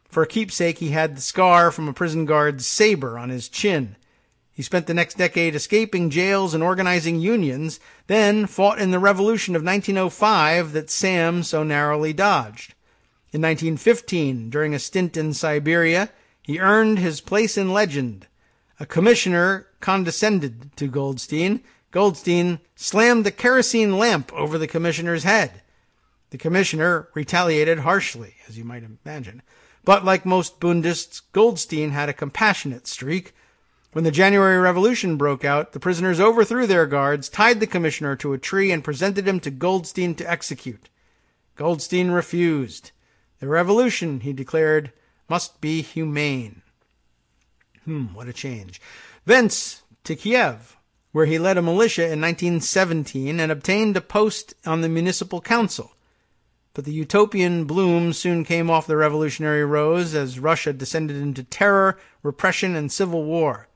For a keepsake, he had the scar from a prison guard's saber on his chin. He spent the next decade escaping jails and organizing unions, then fought in the revolution of 1905 that Sam so narrowly dodged. In 1915, during a stint in Siberia, he earned his place in legend. A commissioner condescended to Goldstein. Goldstein slammed the kerosene lamp over the commissioner's head. The commissioner retaliated harshly, as you might imagine. But like most Bundists, Goldstein had a compassionate streak. When the January Revolution broke out, the prisoners overthrew their guards, tied the commissioner to a tree, and presented him to Goldstein to execute. Goldstein refused. The revolution, he declared, must be humane. What a change. Thence to Kiev, where he led a militia in 1917 and obtained a post on the municipal council. But the utopian bloom soon came off the revolutionary rose as Russia descended into terror, repression, and civil war.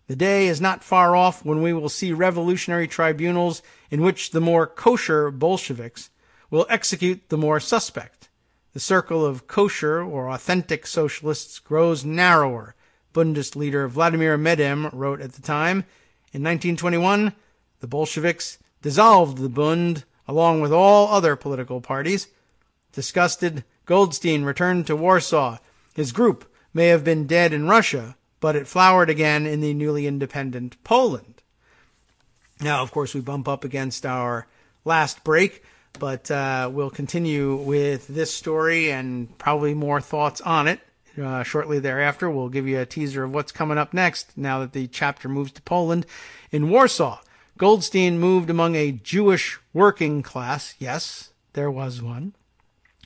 The day is not far off when we will see revolutionary tribunals in which the more kosher Bolsheviks will execute the more suspect. The circle of kosher or authentic socialists grows narrower. Bundist leader Vladimir Medem wrote at the time, in 1921, the Bolsheviks dissolved the Bund along with all other political parties. Disgusted, Goldstein returned to Warsaw. His group may have been dead in Russia, but it flowered again in the newly independent Poland. Now, of course, we bump up against our last break. But we'll continue with this story and probably more thoughts on it shortly thereafter. We'll give you a teaser of what's coming up next now that the chapter moves to Poland. In Warsaw, Goldstein moved among a Jewish working class. Yes, there was one.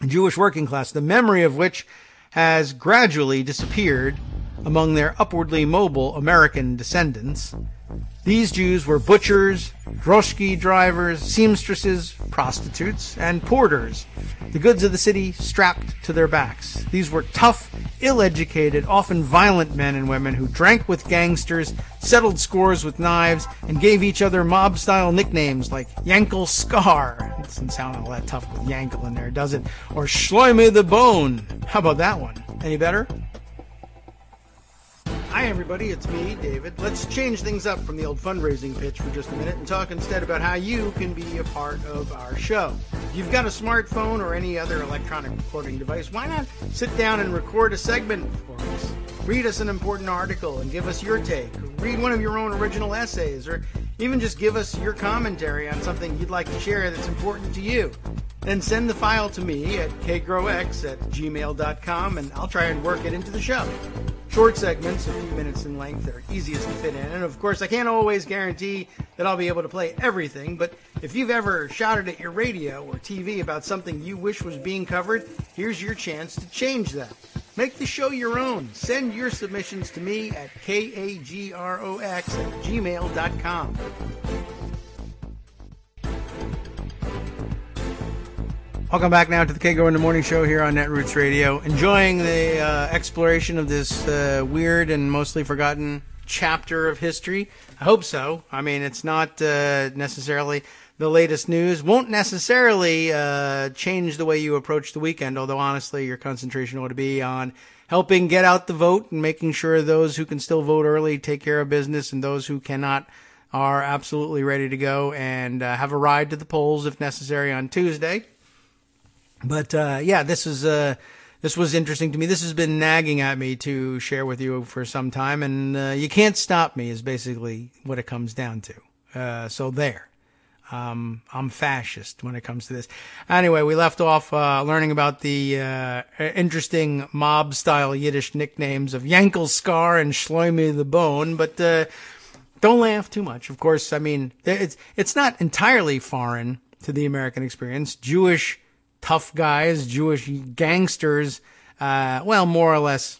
A Jewish working class, the memory of which has gradually disappeared among their upwardly mobile American descendants. These Jews were butchers, droshky drivers, seamstresses, prostitutes, and porters, the goods of the city strapped to their backs. These were tough, ill-educated, often violent men and women who drank with gangsters, settled scores with knives, and gave each other mob-style nicknames like Yankel Scar. It doesn't sound all that tough with Yankel in there, does it? Or Schleime the Bone. How about that one? Any better? Hi everybody, it's me, David. Let's change things up from the old fundraising pitch for just a minute and talk instead about how you can be a part of our show. If you've got a smartphone or any other electronic recording device, why not sit down and record a segment for us? Read us an important article and give us your take. Read one of your own original essays, or even just give us your commentary on something you'd like to share that's important to you. Then send the file to me at kagrox@gmail.com and I'll try and work it into the show. Short segments, a few minutes in length, are easiest to fit in. And of course, I can't always guarantee that I'll be able to play everything, but if you've ever shouted at your radio or TV about something you wish was being covered, here's your chance to change that. Make the show your own. Send your submissions to me at kagrox@gmail.com. Welcome back now to the Kagro in the Morning Show here on Netroots Radio. Enjoying the exploration of this weird and mostly forgotten chapter of history? I hope so. I mean, it's not necessarily the latest news. Won't necessarily change the way you approach the weekend, although honestly your concentration ought to be on helping get out the vote and making sure those who can still vote early take care of business and those who cannot are absolutely ready to go and have a ride to the polls if necessary on Tuesday. But yeah, this was interesting to me. This has been nagging at me to share with you for some time, and you can't stop me is basically what it comes down to. So there. I'm fascist when it comes to this. Anyway, we left off learning about the interesting mob-style Yiddish nicknames of Yankel Scar and Schleime the Bone, but don't laugh too much. Of course, I mean, it's not entirely foreign to the American experience. Jewish tough guys, Jewish gangsters, well, more or less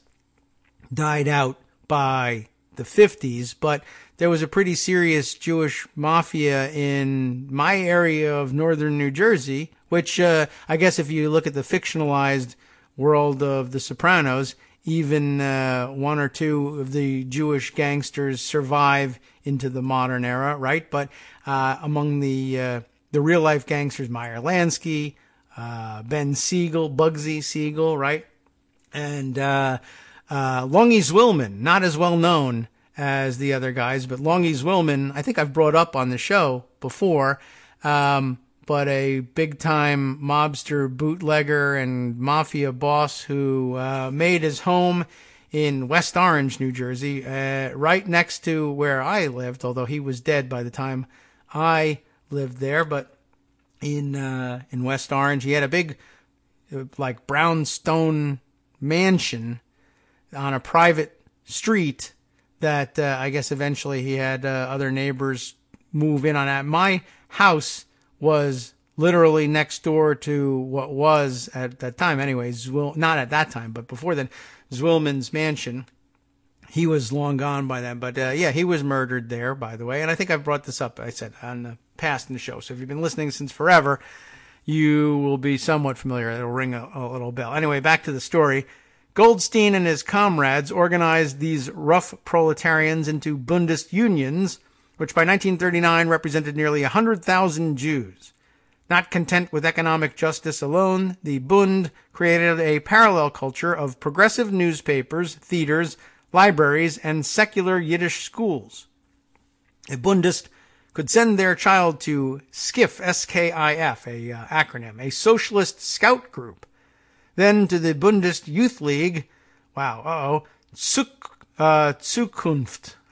died out by the 50s, but there was a pretty serious Jewish mafia in my area of northern New Jersey, which I guess if you look at the fictionalized world of The Sopranos, even one or two of the Jewish gangsters survive into the modern era, right? But among the real-life gangsters, Meyer Lansky, Ben Siegel, Bugsy Siegel, right? And Longy Zwillman, not as well known as the other guys, but Longy Zwillman, I think I've brought up on the show before, but a big-time mobster, bootlegger, and mafia boss who made his home in West Orange, New Jersey, right next to where I lived, although he was dead by the time I lived there, but in West Orange. He had a big, like, brownstone mansion on a private street that I guess eventually he had other neighbors move in on. That. My house was literally next door to what was, at that time anyways, not at that time, but before then, Zwillman's mansion. He was long gone by then, but yeah, he was murdered there, by the way. And I think I've brought this up, I said, on the past in the show. So if you've been listening since forever, you will be somewhat familiar. It'll ring a little bell. Anyway, back to the story. Goldstein and his comrades organized these rough proletarians into Bundist unions, which by 1939 represented nearly 100,000 Jews. Not content with economic justice alone, the Bund created a parallel culture of progressive newspapers, theaters, libraries, and secular Yiddish schools. A Bundist could send their child to SKIF, S-K-I-F, a acronym, a socialist scout group, then to the Bundist Youth League, Zukunft,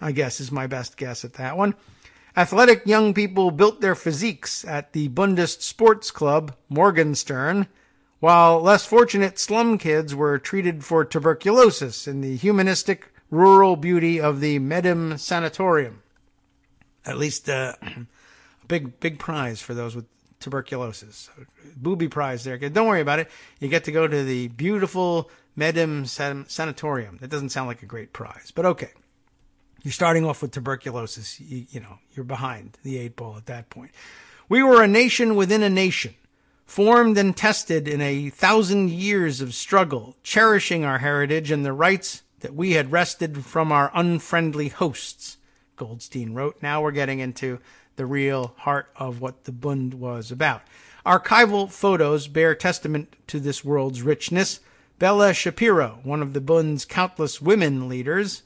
I guess is my best guess at that one, Athletic young people built their physiques at the Bundist sports club Morgenstern, while less fortunate slum kids were treated for tuberculosis in the humanistic rural beauty of the Medem Sanatorium. At least a big prize for those with tuberculosis. Booby prize there. Don't worry about it. You get to go to the beautiful Medem Sanatorium. That doesn't sound like a great prize, but okay. You're starting off with tuberculosis. You're behind the 8 ball at that point. We were a nation within a nation, formed and tested in 1,000 years of struggle, cherishing our heritage and the rights that we had wrested from our unfriendly hosts, Goldstein wrote. Now we're getting into the real heart of what the Bund was about. Archival photos bear testament to this world's richness. Bella Shapiro, one of the Bund's countless women leaders,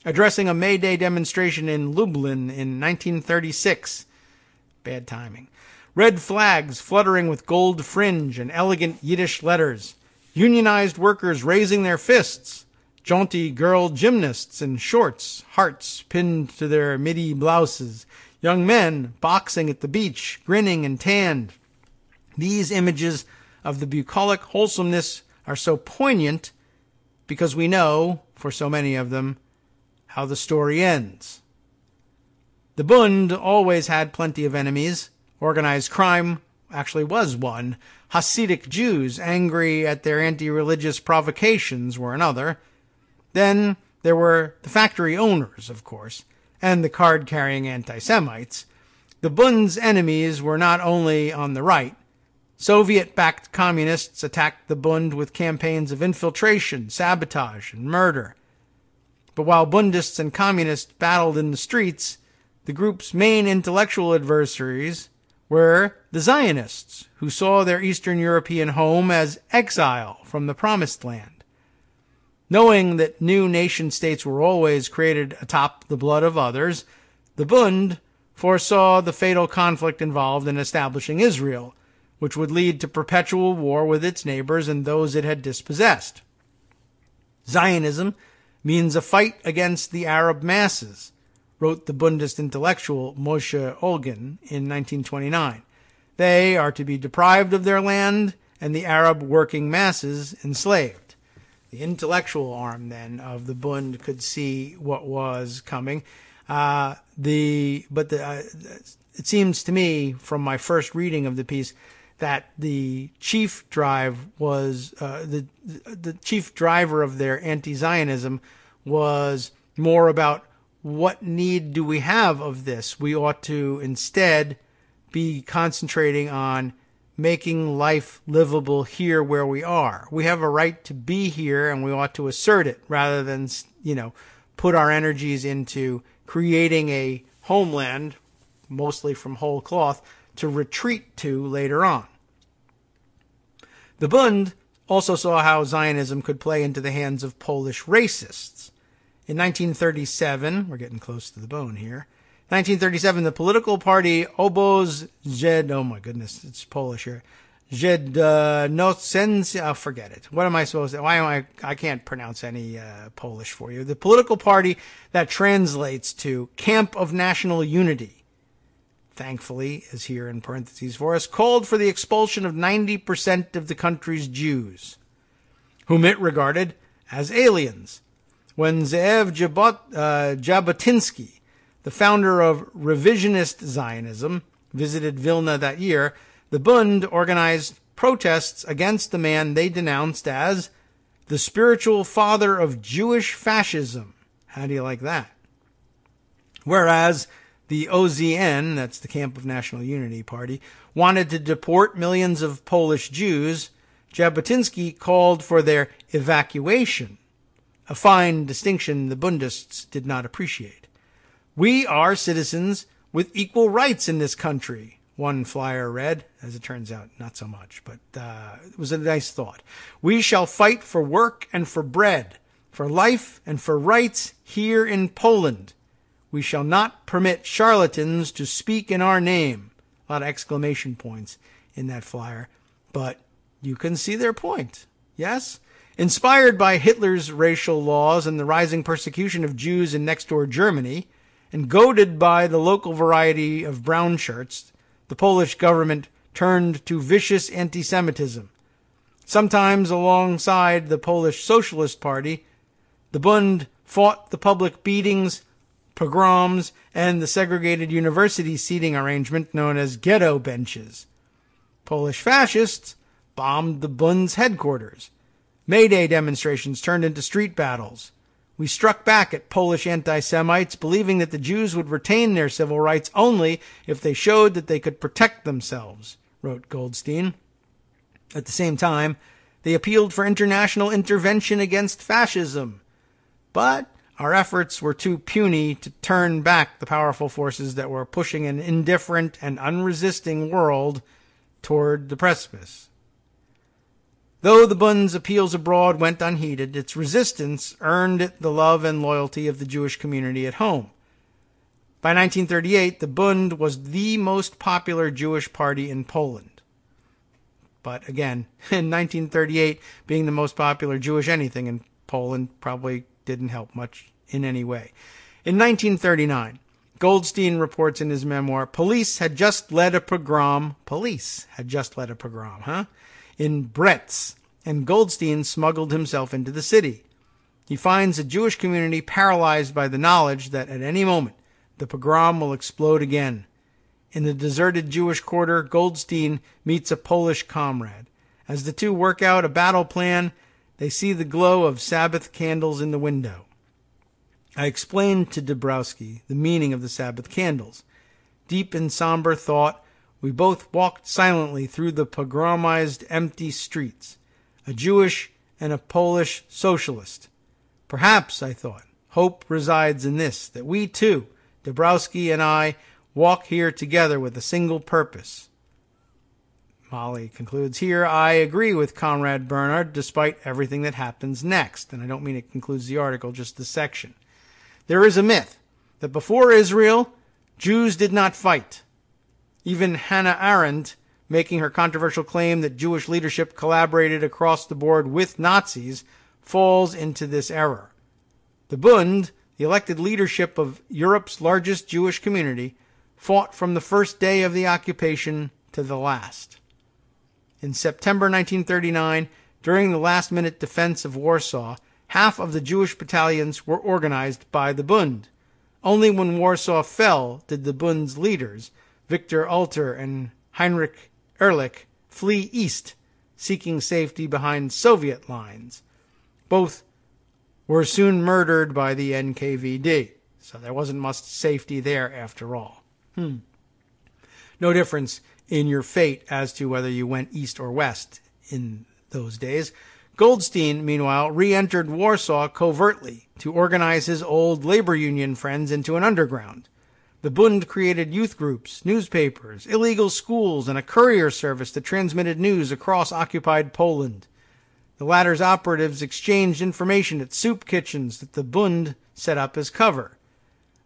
addressing a May Day demonstration in Lublin in 1936. Bad timing. Red flags fluttering with gold fringe and elegant Yiddish letters. Unionized workers raising their fists. Jaunty girl gymnasts in shorts, hearts pinned to their midi blouses. Young men boxing at the beach, grinning and tanned. These images of the bucolic wholesomeness are so poignant because we know, for so many of them, how the story ends. The Bund always had plenty of enemies. Organized crime actually was one. Hasidic Jews, angry at their anti-religious provocations, were another. Then there were the factory owners, of course, and the card-carrying anti-Semites. The Bund's enemies were not only on the right. Soviet-backed communists attacked the Bund with campaigns of infiltration, sabotage, and murder. But while Bundists and communists battled in the streets, the group's main intellectual adversaries were the Zionists, who saw their Eastern European home as exile from the Promised Land. Knowing that new nation-states were always created atop the blood of others, the Bund foresaw the fatal conflict involved in establishing Israel, which would lead to perpetual war with its neighbors and those it had dispossessed. Zionism means a fight against the Arab masses, wrote the Bundist intellectual Moshe Olgin in 1929. They are to be deprived of their land and the Arab working masses enslaved. The intellectual arm, then, of the Bund could see what was coming. It seems to me, from my first reading of the piece, that the chief drive was the chief driver of their anti-Zionism was more about what need do we have of this. We ought to instead be concentrating on making life livable here where we are. We have a right to be here, and we ought to assert it rather than, put our energies into creating a homeland, mostly from whole cloth, to retreat to later on. The Bund also saw how Zionism could play into the hands of Polish racists. In 1937, we're getting close to the bone here, 1937, the political party Obóz Zed, oh my goodness, it's Polish here, Zjednoczeni, forget it. What am I supposed to, I can't pronounce any Polish for you. The political party that translates to Camp of National Unity, thankfully, is here in parentheses for us, called for the expulsion of 90% of the country's Jews, whom it regarded as aliens. When Zeev Jabotinsky, the founder of revisionist Zionism, visited Vilna that year, the Bund organized protests against the man they denounced as the spiritual father of Jewish fascism. How do you like that? Whereas the OZN, that's the Camp of National Unity Party, wanted to deport millions of Polish Jews, Jabotinsky called for their evacuation, a fine distinction the Bundists did not appreciate. We are citizens with equal rights in this country, one flyer read. As it turns out, not so much, but it was a nice thought. We shall fight for work and for bread, for life and for rights here in Poland. We shall not permit charlatans to speak in our name. A lot of exclamation points in that flyer, but you can see their point. Yes? Inspired by Hitler's racial laws and the rising persecution of Jews in next-door Germany, and goaded by the local variety of brown shirts, the Polish government turned to vicious anti-Semitism. Sometimes alongside the Polish Socialist Party, the Bund fought the public beatings, pogroms, and the segregated university seating arrangement known as ghetto benches. Polish fascists bombed the Bund's headquarters. May Day demonstrations turned into street battles. We struck back at Polish anti-Semites, believing that the Jews would retain their civil rights only if they showed that they could protect themselves, wrote Goldstein. At the same time, they appealed for international intervention against fascism. But our efforts were too puny to turn back the powerful forces that were pushing an indifferent and unresisting world toward the precipice. Though the Bund's appeals abroad went unheeded, its resistance earned it the love and loyalty of the Jewish community at home. By 1938, the Bund was the most popular Jewish party in Poland. But again, in 1938, being the most popular Jewish anything in Poland probably didn't help much in any way. In 1939, Goldstein reports in his memoir, police had just led a pogrom, in Bretz, and Goldstein smuggled himself into the city. He finds a Jewish community paralyzed by the knowledge that at any moment the pogrom will explode again. In the deserted Jewish quarter, Goldstein meets a Polish comrade. As the two work out a battle plan, they see the glow of Sabbath candles in the window. I explained to Dabrowski the meaning of the Sabbath candles. Deep in somber thought, we both walked silently through the pogromized empty streets, a Jewish and a Polish socialist. Perhaps, I thought, hope resides in this, that we too, Dabrowski and I, walk here together with a single purpose. Molly concludes here, I agree with Conrad Bernhard despite everything that happens next. And I don't mean it concludes the article, just the section. There is a myth that before Israel, Jews did not fight. Even Hannah Arendt, making her controversial claim that Jewish leadership collaborated across the board with Nazis, falls into this error. The Bund, the elected leadership of Europe's largest Jewish community, fought from the first day of the occupation to the last. In September 1939, during the last-minute defense of Warsaw, half of the Jewish battalions were organized by the Bund. Only when Warsaw fell did the Bund's leaders, Victor Alter and Heinrich Ehrlich, flee east, seeking safety behind Soviet lines. Both were soon murdered by the NKVD, so there wasn't much safety there after all. No difference in your fate as to whether you went east or west in those days. Goldstein, meanwhile, re-entered Warsaw covertly to organize his old labor union friends into an underground. The Bund created youth groups, newspapers, illegal schools, and a courier service that transmitted news across occupied Poland. The latter's operatives exchanged information at soup kitchens that the Bund set up as cover.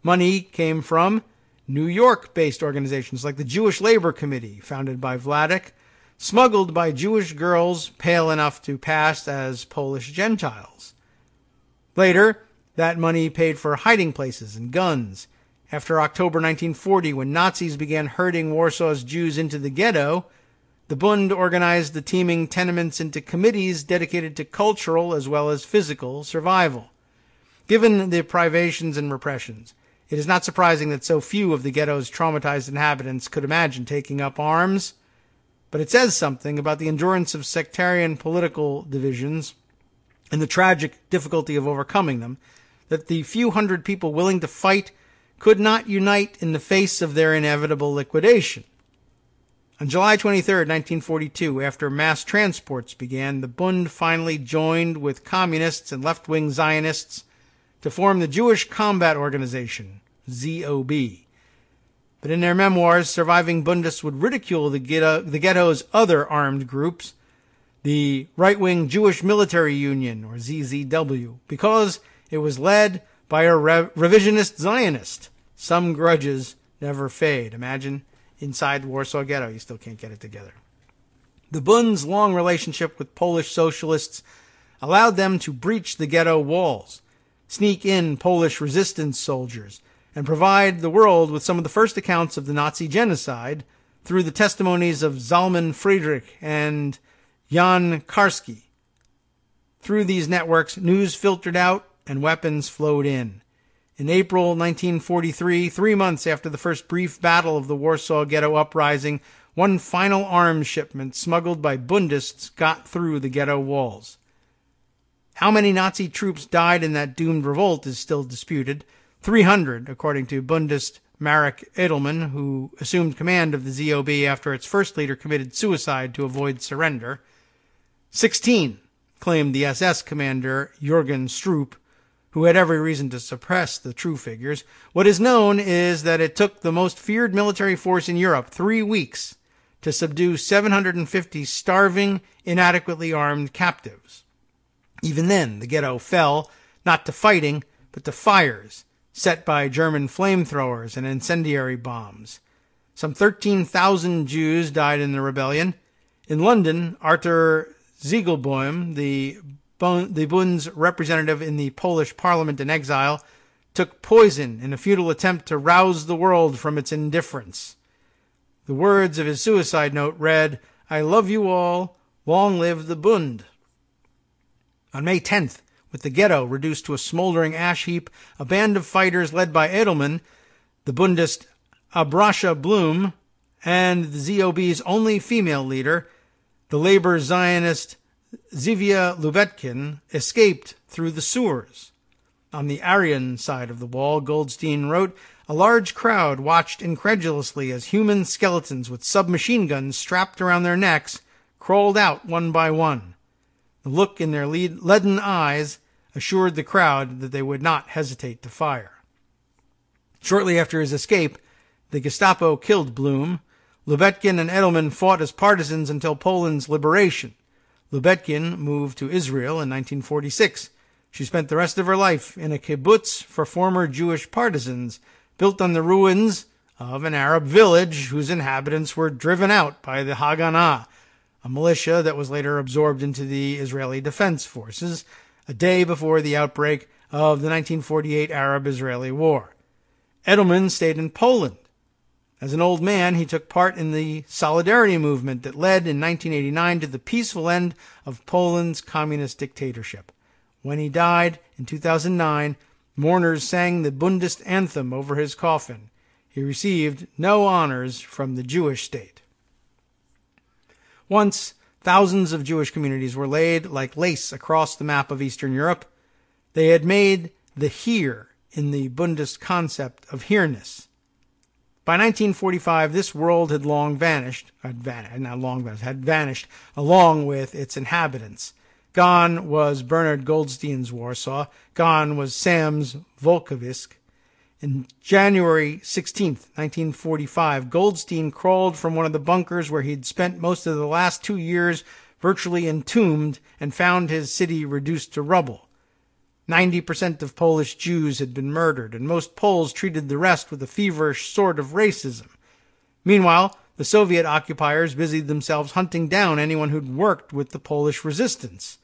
Money came from New York-based organizations like the Jewish Labor Committee, founded by Vladek, smuggled by Jewish girls pale enough to pass as Polish Gentiles. Later, that money paid for hiding places and guns. After October 1940, when Nazis began herding Warsaw's Jews into the ghetto, the Bund organized the teeming tenements into committees dedicated to cultural as well as physical survival. Given the privations and repressions, it is not surprising that so few of the ghetto's traumatized inhabitants could imagine taking up arms, but it says something about the endurance of sectarian political divisions and the tragic difficulty of overcoming them, that the few hundred people willing to fight could not unite in the face of their inevitable liquidation. On July 23, 1942, after mass transports began, the Bund finally joined with communists and left-wing Zionists to form the Jewish Combat Organization, ZOB. But in their memoirs, surviving Bundists would ridicule the ghetto's other armed groups, the right-wing Jewish Military Union, or ZZW, because it was led by a revisionist Zionist. Some grudges never fade. Imagine inside Warsaw Ghetto, you still can't get it together. The Bund's long relationship with Polish socialists allowed them to breach the ghetto walls, sneak in Polish resistance soldiers, and provide the world with some of the first accounts of the Nazi genocide through the testimonies of Zalman Friedrich and Jan Karski. Through these networks, news filtered out and weapons flowed in. In April 1943, 3 months after the first brief battle of the Warsaw Ghetto Uprising, one final arms shipment smuggled by Bundists got through the ghetto walls. How many Nazi troops died in that doomed revolt is still disputed. 300, according to Bundist Marek Edelman, who assumed command of the ZOB after its first leader committed suicide to avoid surrender. 16, claimed the SS commander Jürgen Stroop, who had every reason to suppress the true figures. What is known is that it took the most feared military force in Europe 3 weeks to subdue 750 starving, inadequately armed captives. Even then, the ghetto fell, not to fighting, but to fires set by German flamethrowers and incendiary bombs. Some 13,000 Jews died in the rebellion. In London, Arthur Ziegelboim, the Bund's representative in the Polish parliament in exile, took poison in a futile attempt to rouse the world from its indifference. The words of his suicide note read, "I love you all, long live the Bund." On May 10th, with the ghetto reduced to a smoldering ash heap, a band of fighters led by Edelman, the Bundist Abrascha Blum, and the ZOB's only female leader, the labor Zionist Zivia Lubetkin, escaped through the sewers. On the Aryan side of the wall, Goldstein wrote, a large crowd watched incredulously as human skeletons with submachine guns strapped around their necks crawled out one by one. The look in their leaden eyes assured the crowd that they would not hesitate to fire. Shortly after his escape, the Gestapo killed Blum. Lubetkin and Edelman fought as partisans until Poland's liberation. Lubetkin moved to Israel in 1946. She spent the rest of her life in a kibbutz for former Jewish partisans, built on the ruins of an Arab village whose inhabitants were driven out by the Haganah, a militia that was later absorbed into the Israeli Defense Forces, a day before the outbreak of the 1948 Arab-Israeli War. Edelman stayed in Poland. As an old man, he took part in the Solidarity movement that led in 1989 to the peaceful end of Poland's communist dictatorship. When he died in 2009, mourners sang the Bundist anthem over his coffin. He received no honors from the Jewish state. Once, thousands of Jewish communities were laid like lace across the map of Eastern Europe. They had made the here in the Bundist concept of here-ness. By 1945, this world had vanished along with its inhabitants. Gone was Bernard Goldstein's Warsaw. Gone was Sam's Volkovisk. On January 16, 1945, Goldstein crawled from one of the bunkers where he'd spent most of the last 2 years virtually entombed and found his city reduced to rubble. 90% of Polish Jews had been murdered, and most Poles treated the rest with a feverish sort of racism. Meanwhile, the Soviet occupiers busied themselves hunting down anyone who'd worked with the Polish resistance.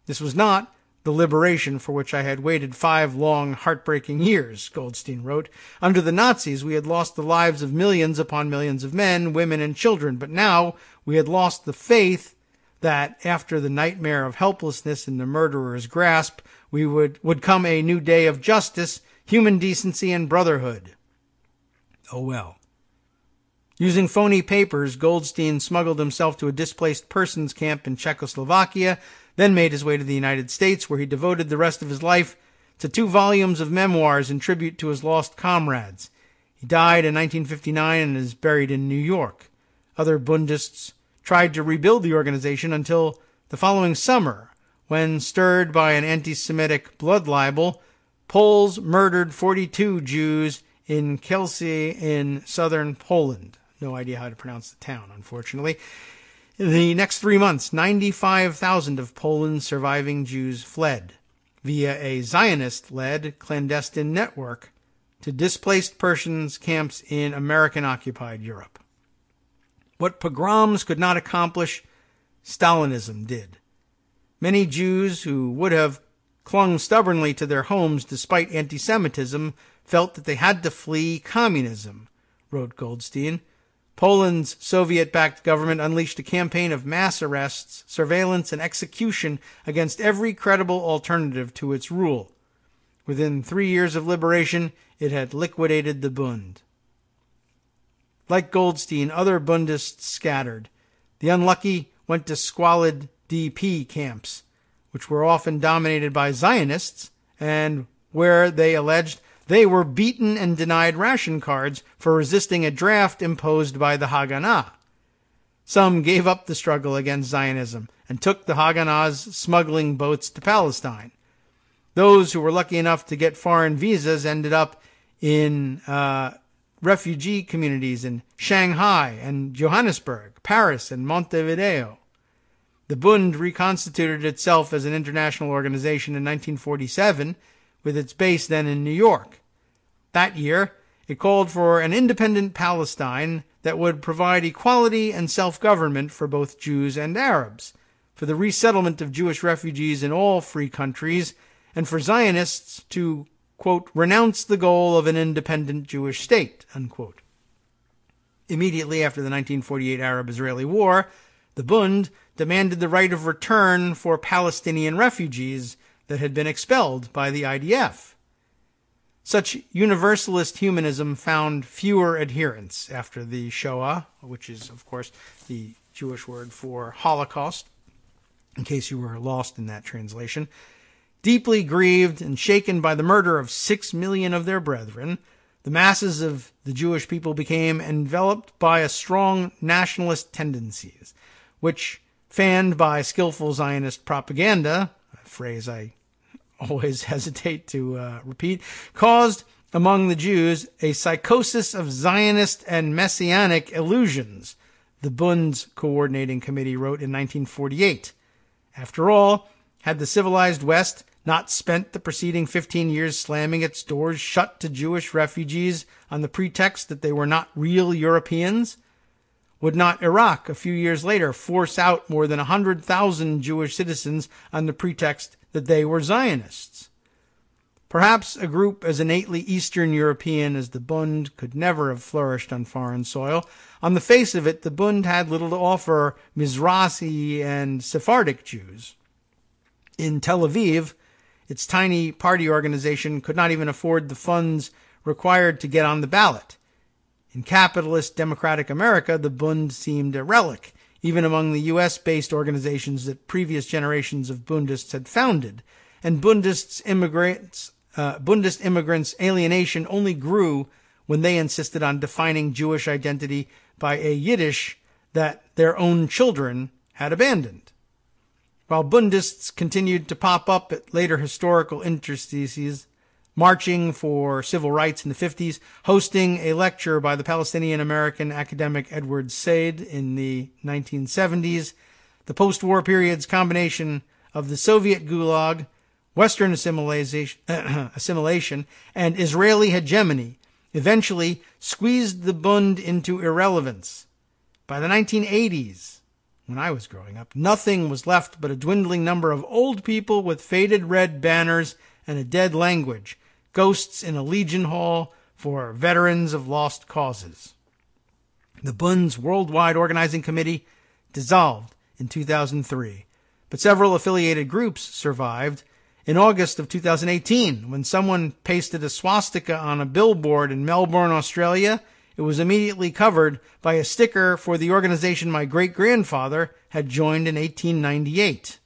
This was not the liberation for which I had waited 5 long, heartbreaking years, Goldstein wrote. Under the Nazis, we had lost the lives of millions upon millions of men, women, and children, but now we had lost the faith that after the nightmare of helplessness in the murderer's grasp, would come a new day of justice, human decency, and brotherhood. Oh well. Using phony papers, Goldstein smuggled himself to a displaced persons camp in Czechoslovakia, then made his way to the United States, where he devoted the rest of his life to 2 volumes of memoirs in tribute to his lost comrades. He died in 1959 and is buried in New York. Other Bundists tried to rebuild the organization until the following summer, when, stirred by an anti-Semitic blood libel, Poles murdered 42 Jews in Kielce in southern Poland. No idea how to pronounce the town, unfortunately. In the next 3 months, 95,000 of Poland's surviving Jews fled via a Zionist-led clandestine network to displaced persons camps in American-occupied Europe. What pogroms could not accomplish, Stalinism did. Many Jews who would have clung stubbornly to their homes despite anti-Semitism, felt that they had to flee communism, wrote Goldstein. Poland's Soviet-backed government unleashed a campaign of mass arrests, surveillance, and execution against every credible alternative to its rule. Within 3 years of liberation, it had liquidated the Bund. Like Goldstein, other Bundists scattered. The unlucky went to squalid DP camps, which were often dominated by Zionists, and where they alleged they were beaten and denied ration cards for resisting a draft imposed by the Haganah. Some gave up the struggle against Zionism and took the Haganah's smuggling boats to Palestine. Those who were lucky enough to get foreign visas ended up in refugee communities in Shanghai and Johannesburg, Paris and Montevideo. The Bund reconstituted itself as an international organization in 1947, with its base then in New York. That year, it called for an independent Palestine that would provide equality and self-government for both Jews and Arabs, for the resettlement of Jewish refugees in all free countries, and for Zionists to, quote, renounce the goal of an independent Jewish state, unquote. Immediately after the 1948 Arab-Israeli War, the Bund demanded the right of return for Palestinian refugees that had been expelled by the IDF. Such universalist humanism found fewer adherents after the Shoah, which is, of course, the Jewish word for Holocaust, in case you were lost in that translation. Deeply grieved and shaken by the murder of 6 million of their brethren, the masses of the Jewish people became enveloped by a strong nationalist tendencies, which, fanned by skillful Zionist propaganda, a phrase I always hesitate to repeat, caused among the Jews a psychosis of Zionist and messianic illusions, the Bund's coordinating committee wrote in 1948. After all, had the civilized West not spent the preceding 15 years slamming its doors shut to Jewish refugees on the pretext that they were not real Europeans? Would not Iraq, a few years later, force out more than 100,000 Jewish citizens on the pretext that they were Zionists? Perhaps a group as innately Eastern European as the Bund could never have flourished on foreign soil. On the face of it, the Bund had little to offer Mizrahi and Sephardic Jews. In Tel Aviv, its tiny party organization could not even afford the funds required to get on the ballot. In capitalist democratic America, the Bund seemed a relic, even among the U.S.-based organizations that previous generations of Bundists had founded, and Bundist immigrants' alienation only grew when they insisted on defining Jewish identity by a Yiddish that their own children had abandoned. While Bundists continued to pop up at later historical interstices, marching for civil rights in the 50s, hosting a lecture by the Palestinian-American academic Edward Said in the 1970s, the post-war period's combination of the Soviet Gulag, Western assimilation, and Israeli hegemony eventually squeezed the Bund into irrelevance. By the 1980s, when I was growing up, nothing was left but a dwindling number of old people with faded red banners and a dead language, ghosts in a legion hall for veterans of lost causes. The Bund's Worldwide Organizing Committee dissolved in 2003, but several affiliated groups survived. In August of 2018, when someone pasted a swastika on a billboard in Melbourne, Australia, it was immediately covered by a sticker for the organization my great-grandfather had joined in 1898.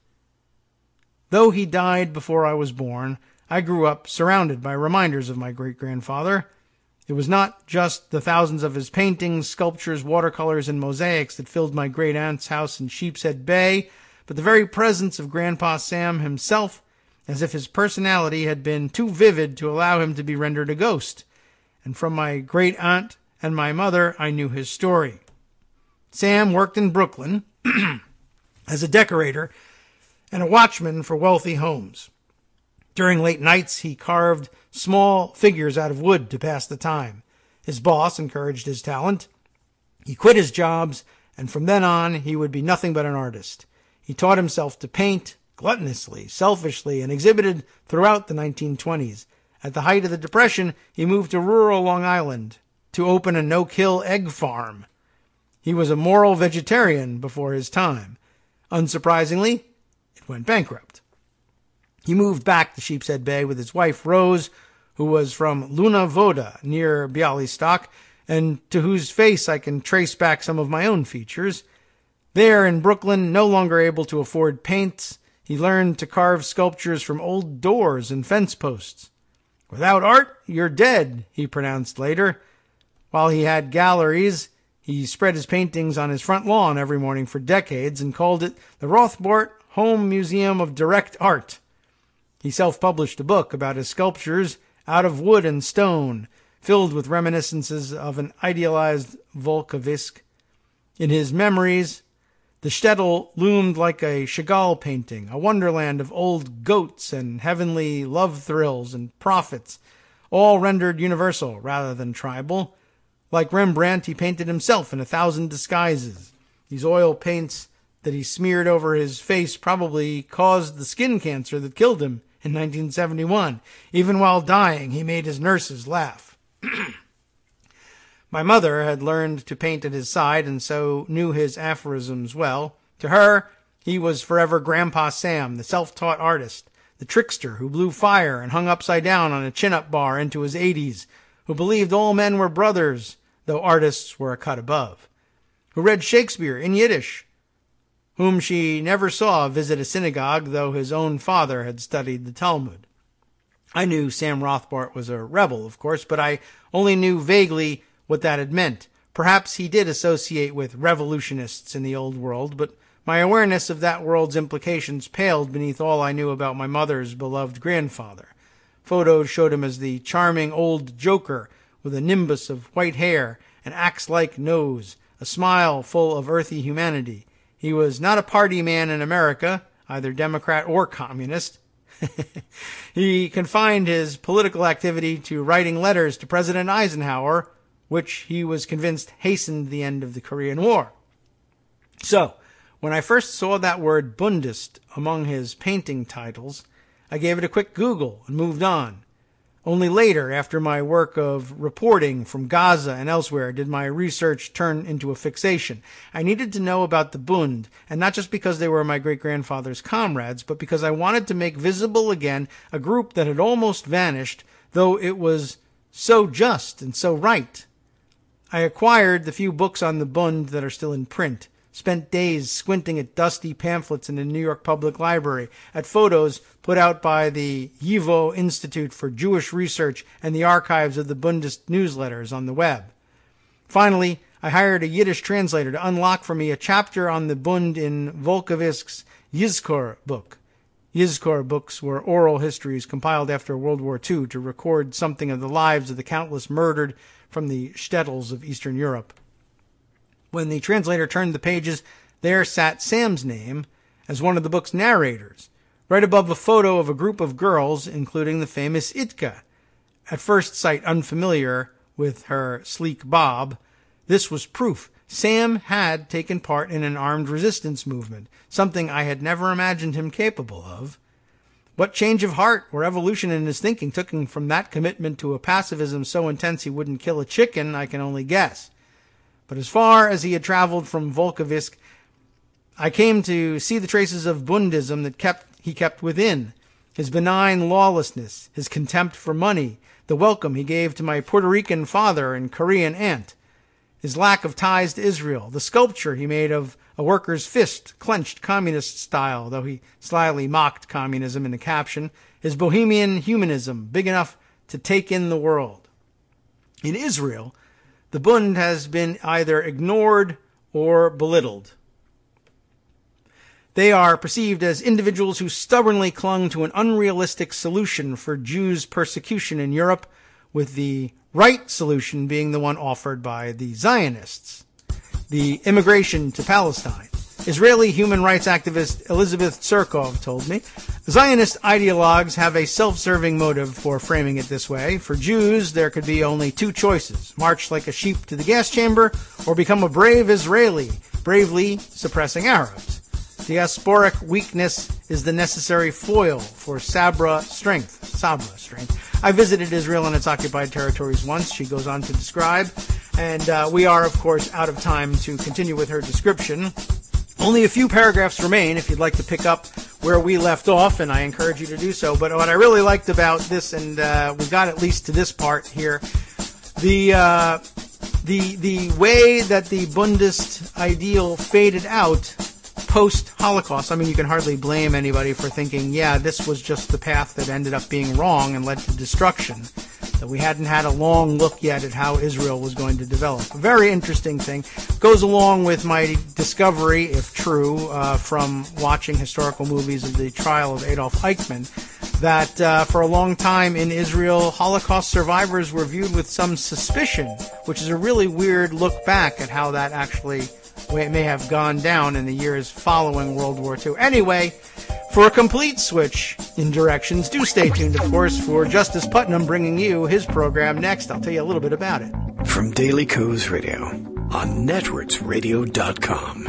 Though he died before I was born, I grew up surrounded by reminders of my great-grandfather. It was not just the thousands of his paintings, sculptures, watercolors, and mosaics that filled my great-aunt's house in Sheepshead Bay, but the very presence of Grandpa Sam himself, as if his personality had been too vivid to allow him to be rendered a ghost. And from my great-aunt and my mother, I knew his story. Sam worked in Brooklyn as a decorator and a watchman for wealthy homes. During late nights, he carved small figures out of wood to pass the time. His boss encouraged his talent. He quit his jobs, and from then on, he would be nothing but an artist. He taught himself to paint, gluttonously, selfishly, and exhibited throughout the 1920s. At the height of the Depression, he moved to rural Long Island to open a no-kill egg farm. He was a moral vegetarian before his time. Unsurprisingly, it went bankrupt. He moved back to Sheepshead Bay with his wife, Rose, who was from Luna Voda near Bialystok, and to whose face I can trace back some of my own features. There in Brooklyn, no longer able to afford paints, he learned to carve sculptures from old doors and fence posts. "Without art, you're dead," he pronounced later. While he had galleries, he spread his paintings on his front lawn every morning for decades and called it the Rothbart Home Museum of Direct Art. He self-published a book about his sculptures out of wood and stone, filled with reminiscences of an idealized Volkovisk. In his memories, the shtetl loomed like a Chagall painting, a wonderland of old goats and heavenly love thrills and prophets, all rendered universal rather than tribal. Like Rembrandt, he painted himself in 1,000 disguises. These oil paints that he smeared over his face probably caused the skin cancer that killed him in 1971. Even while dying, he made his nurses laugh. My mother had learned to paint at his side and so knew his aphorisms well. To her, he was forever Grandpa Sam, the self-taught artist, the trickster who blew fire and hung upside down on a chin-up bar into his 80s, who believed all men were brothers, though artists were a cut above, who read Shakespeare in Yiddish, whom she never saw visit a synagogue, though his own father had studied the Talmud. I knew Sam Rothbart was a rebel, of course, but I only knew vaguely what that had meant. Perhaps he did associate with revolutionists in the old world, but my awareness of that world's implications paled beneath all I knew about my mother's beloved grandfather. Photos showed him as the charming old joker with a nimbus of white hair, an axe-like nose, a smile full of earthy humanity. He was not a party man in America, either Democrat or Communist. He confined his political activity to writing letters to President Eisenhower, which he was convinced hastened the end of the Korean War. So, when I first saw that word Bundist among his painting titles, I gave it a quick Google and moved on. Only later, after my work of reporting from Gaza and elsewhere, did my research turn into a fixation. I needed to know about the Bund, and not just because they were my great-grandfather's comrades, but because I wanted to make visible again a group that had almost vanished, though it was so just and so right. I acquired the few books on the Bund that are still in print, spent days squinting at dusty pamphlets in the New York Public Library, at photos put out by the YIVO Institute for Jewish Research and the archives of the Bundist newsletters on the web. Finally, I hired a Yiddish translator to unlock for me a chapter on the Bund in Volkovisk's Yizkor book. Yizkor books were oral histories compiled after World War II to record something of the lives of the countless murdered from the shtetls of Eastern Europe. When the translator turned the pages, there sat Sam's name as one of the book's narrators, right above a photo of a group of girls, including the famous Itka. At first sight unfamiliar with her sleek bob, this was proof Sam had taken part in an armed resistance movement, something I had never imagined him capable of. What change of heart or evolution in his thinking took him from that commitment to a pacifism so intense he wouldn't kill a chicken, I can only guess. But as far as he had traveled from Volkovisk, I came to see the traces of Bundism that he kept within. His benign lawlessness, his contempt for money, the welcome he gave to my Puerto Rican father and Korean aunt, his lack of ties to Israel, the sculpture he made of a worker's fist, clenched communist style, though he slyly mocked communism in the caption, his bohemian humanism, big enough to take in the world. In Israel, the Bund has been either ignored or belittled. They are perceived as individuals who stubbornly clung to an unrealistic solution for Jews' persecution in Europe, with the right solution being the one offered by the Zionists, the immigration to Palestine. Israeli human rights activist Elizabeth Tsurkov told me, Zionist ideologues have a self-serving motive for framing it this way. For Jews, there could be only two choices: march like a sheep to the gas chamber, or become a brave Israeli, bravely suppressing Arabs. Diasporic weakness is the necessary foil for Sabra strength. I visited Israel and its occupied territories once, she goes on to describe. And we are, of course, out of time to continue with her description. Only a few paragraphs remain if you'd like to pick up where we left off, and I encourage you to do so. But what I really liked about this, and we got at least to this part here, the way that the Bundist ideal faded out post-Holocaust. I mean, you can hardly blame anybody for thinking, yeah, this was just the path that ended up being wrong and led to destruction. That we hadn't had a long look yet at how Israel was going to develop. A very interesting thing. Goes along with my discovery, if true, from watching historical movies of the trial of Adolf Eichmann, that for a long time in Israel, Holocaust survivors were viewed with some suspicion, which is a really weird look back at how that actually may have gone down in the years following World War II. Anyway, for a complete switch in directions, do stay tuned, of course, for Justice Putnam bringing you his program next. I'll tell you a little bit about it. From Daily Kos Radio on networksradio.com.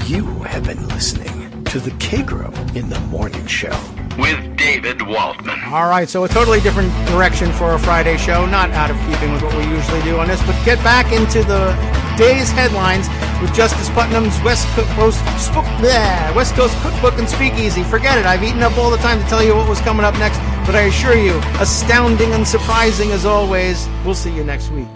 You have been listening to the Kagro in the Morning Show with David Waldman. All right, so a totally different direction for a Friday show, not out of keeping with what we usually do on this, but get back into the day's headlines with Justice Putnam's West Coast Cookbook and Speakeasy. Forget it, I've eaten up all the time to tell you what was coming up next, but I assure you, astounding and surprising as always. We'll see you next week.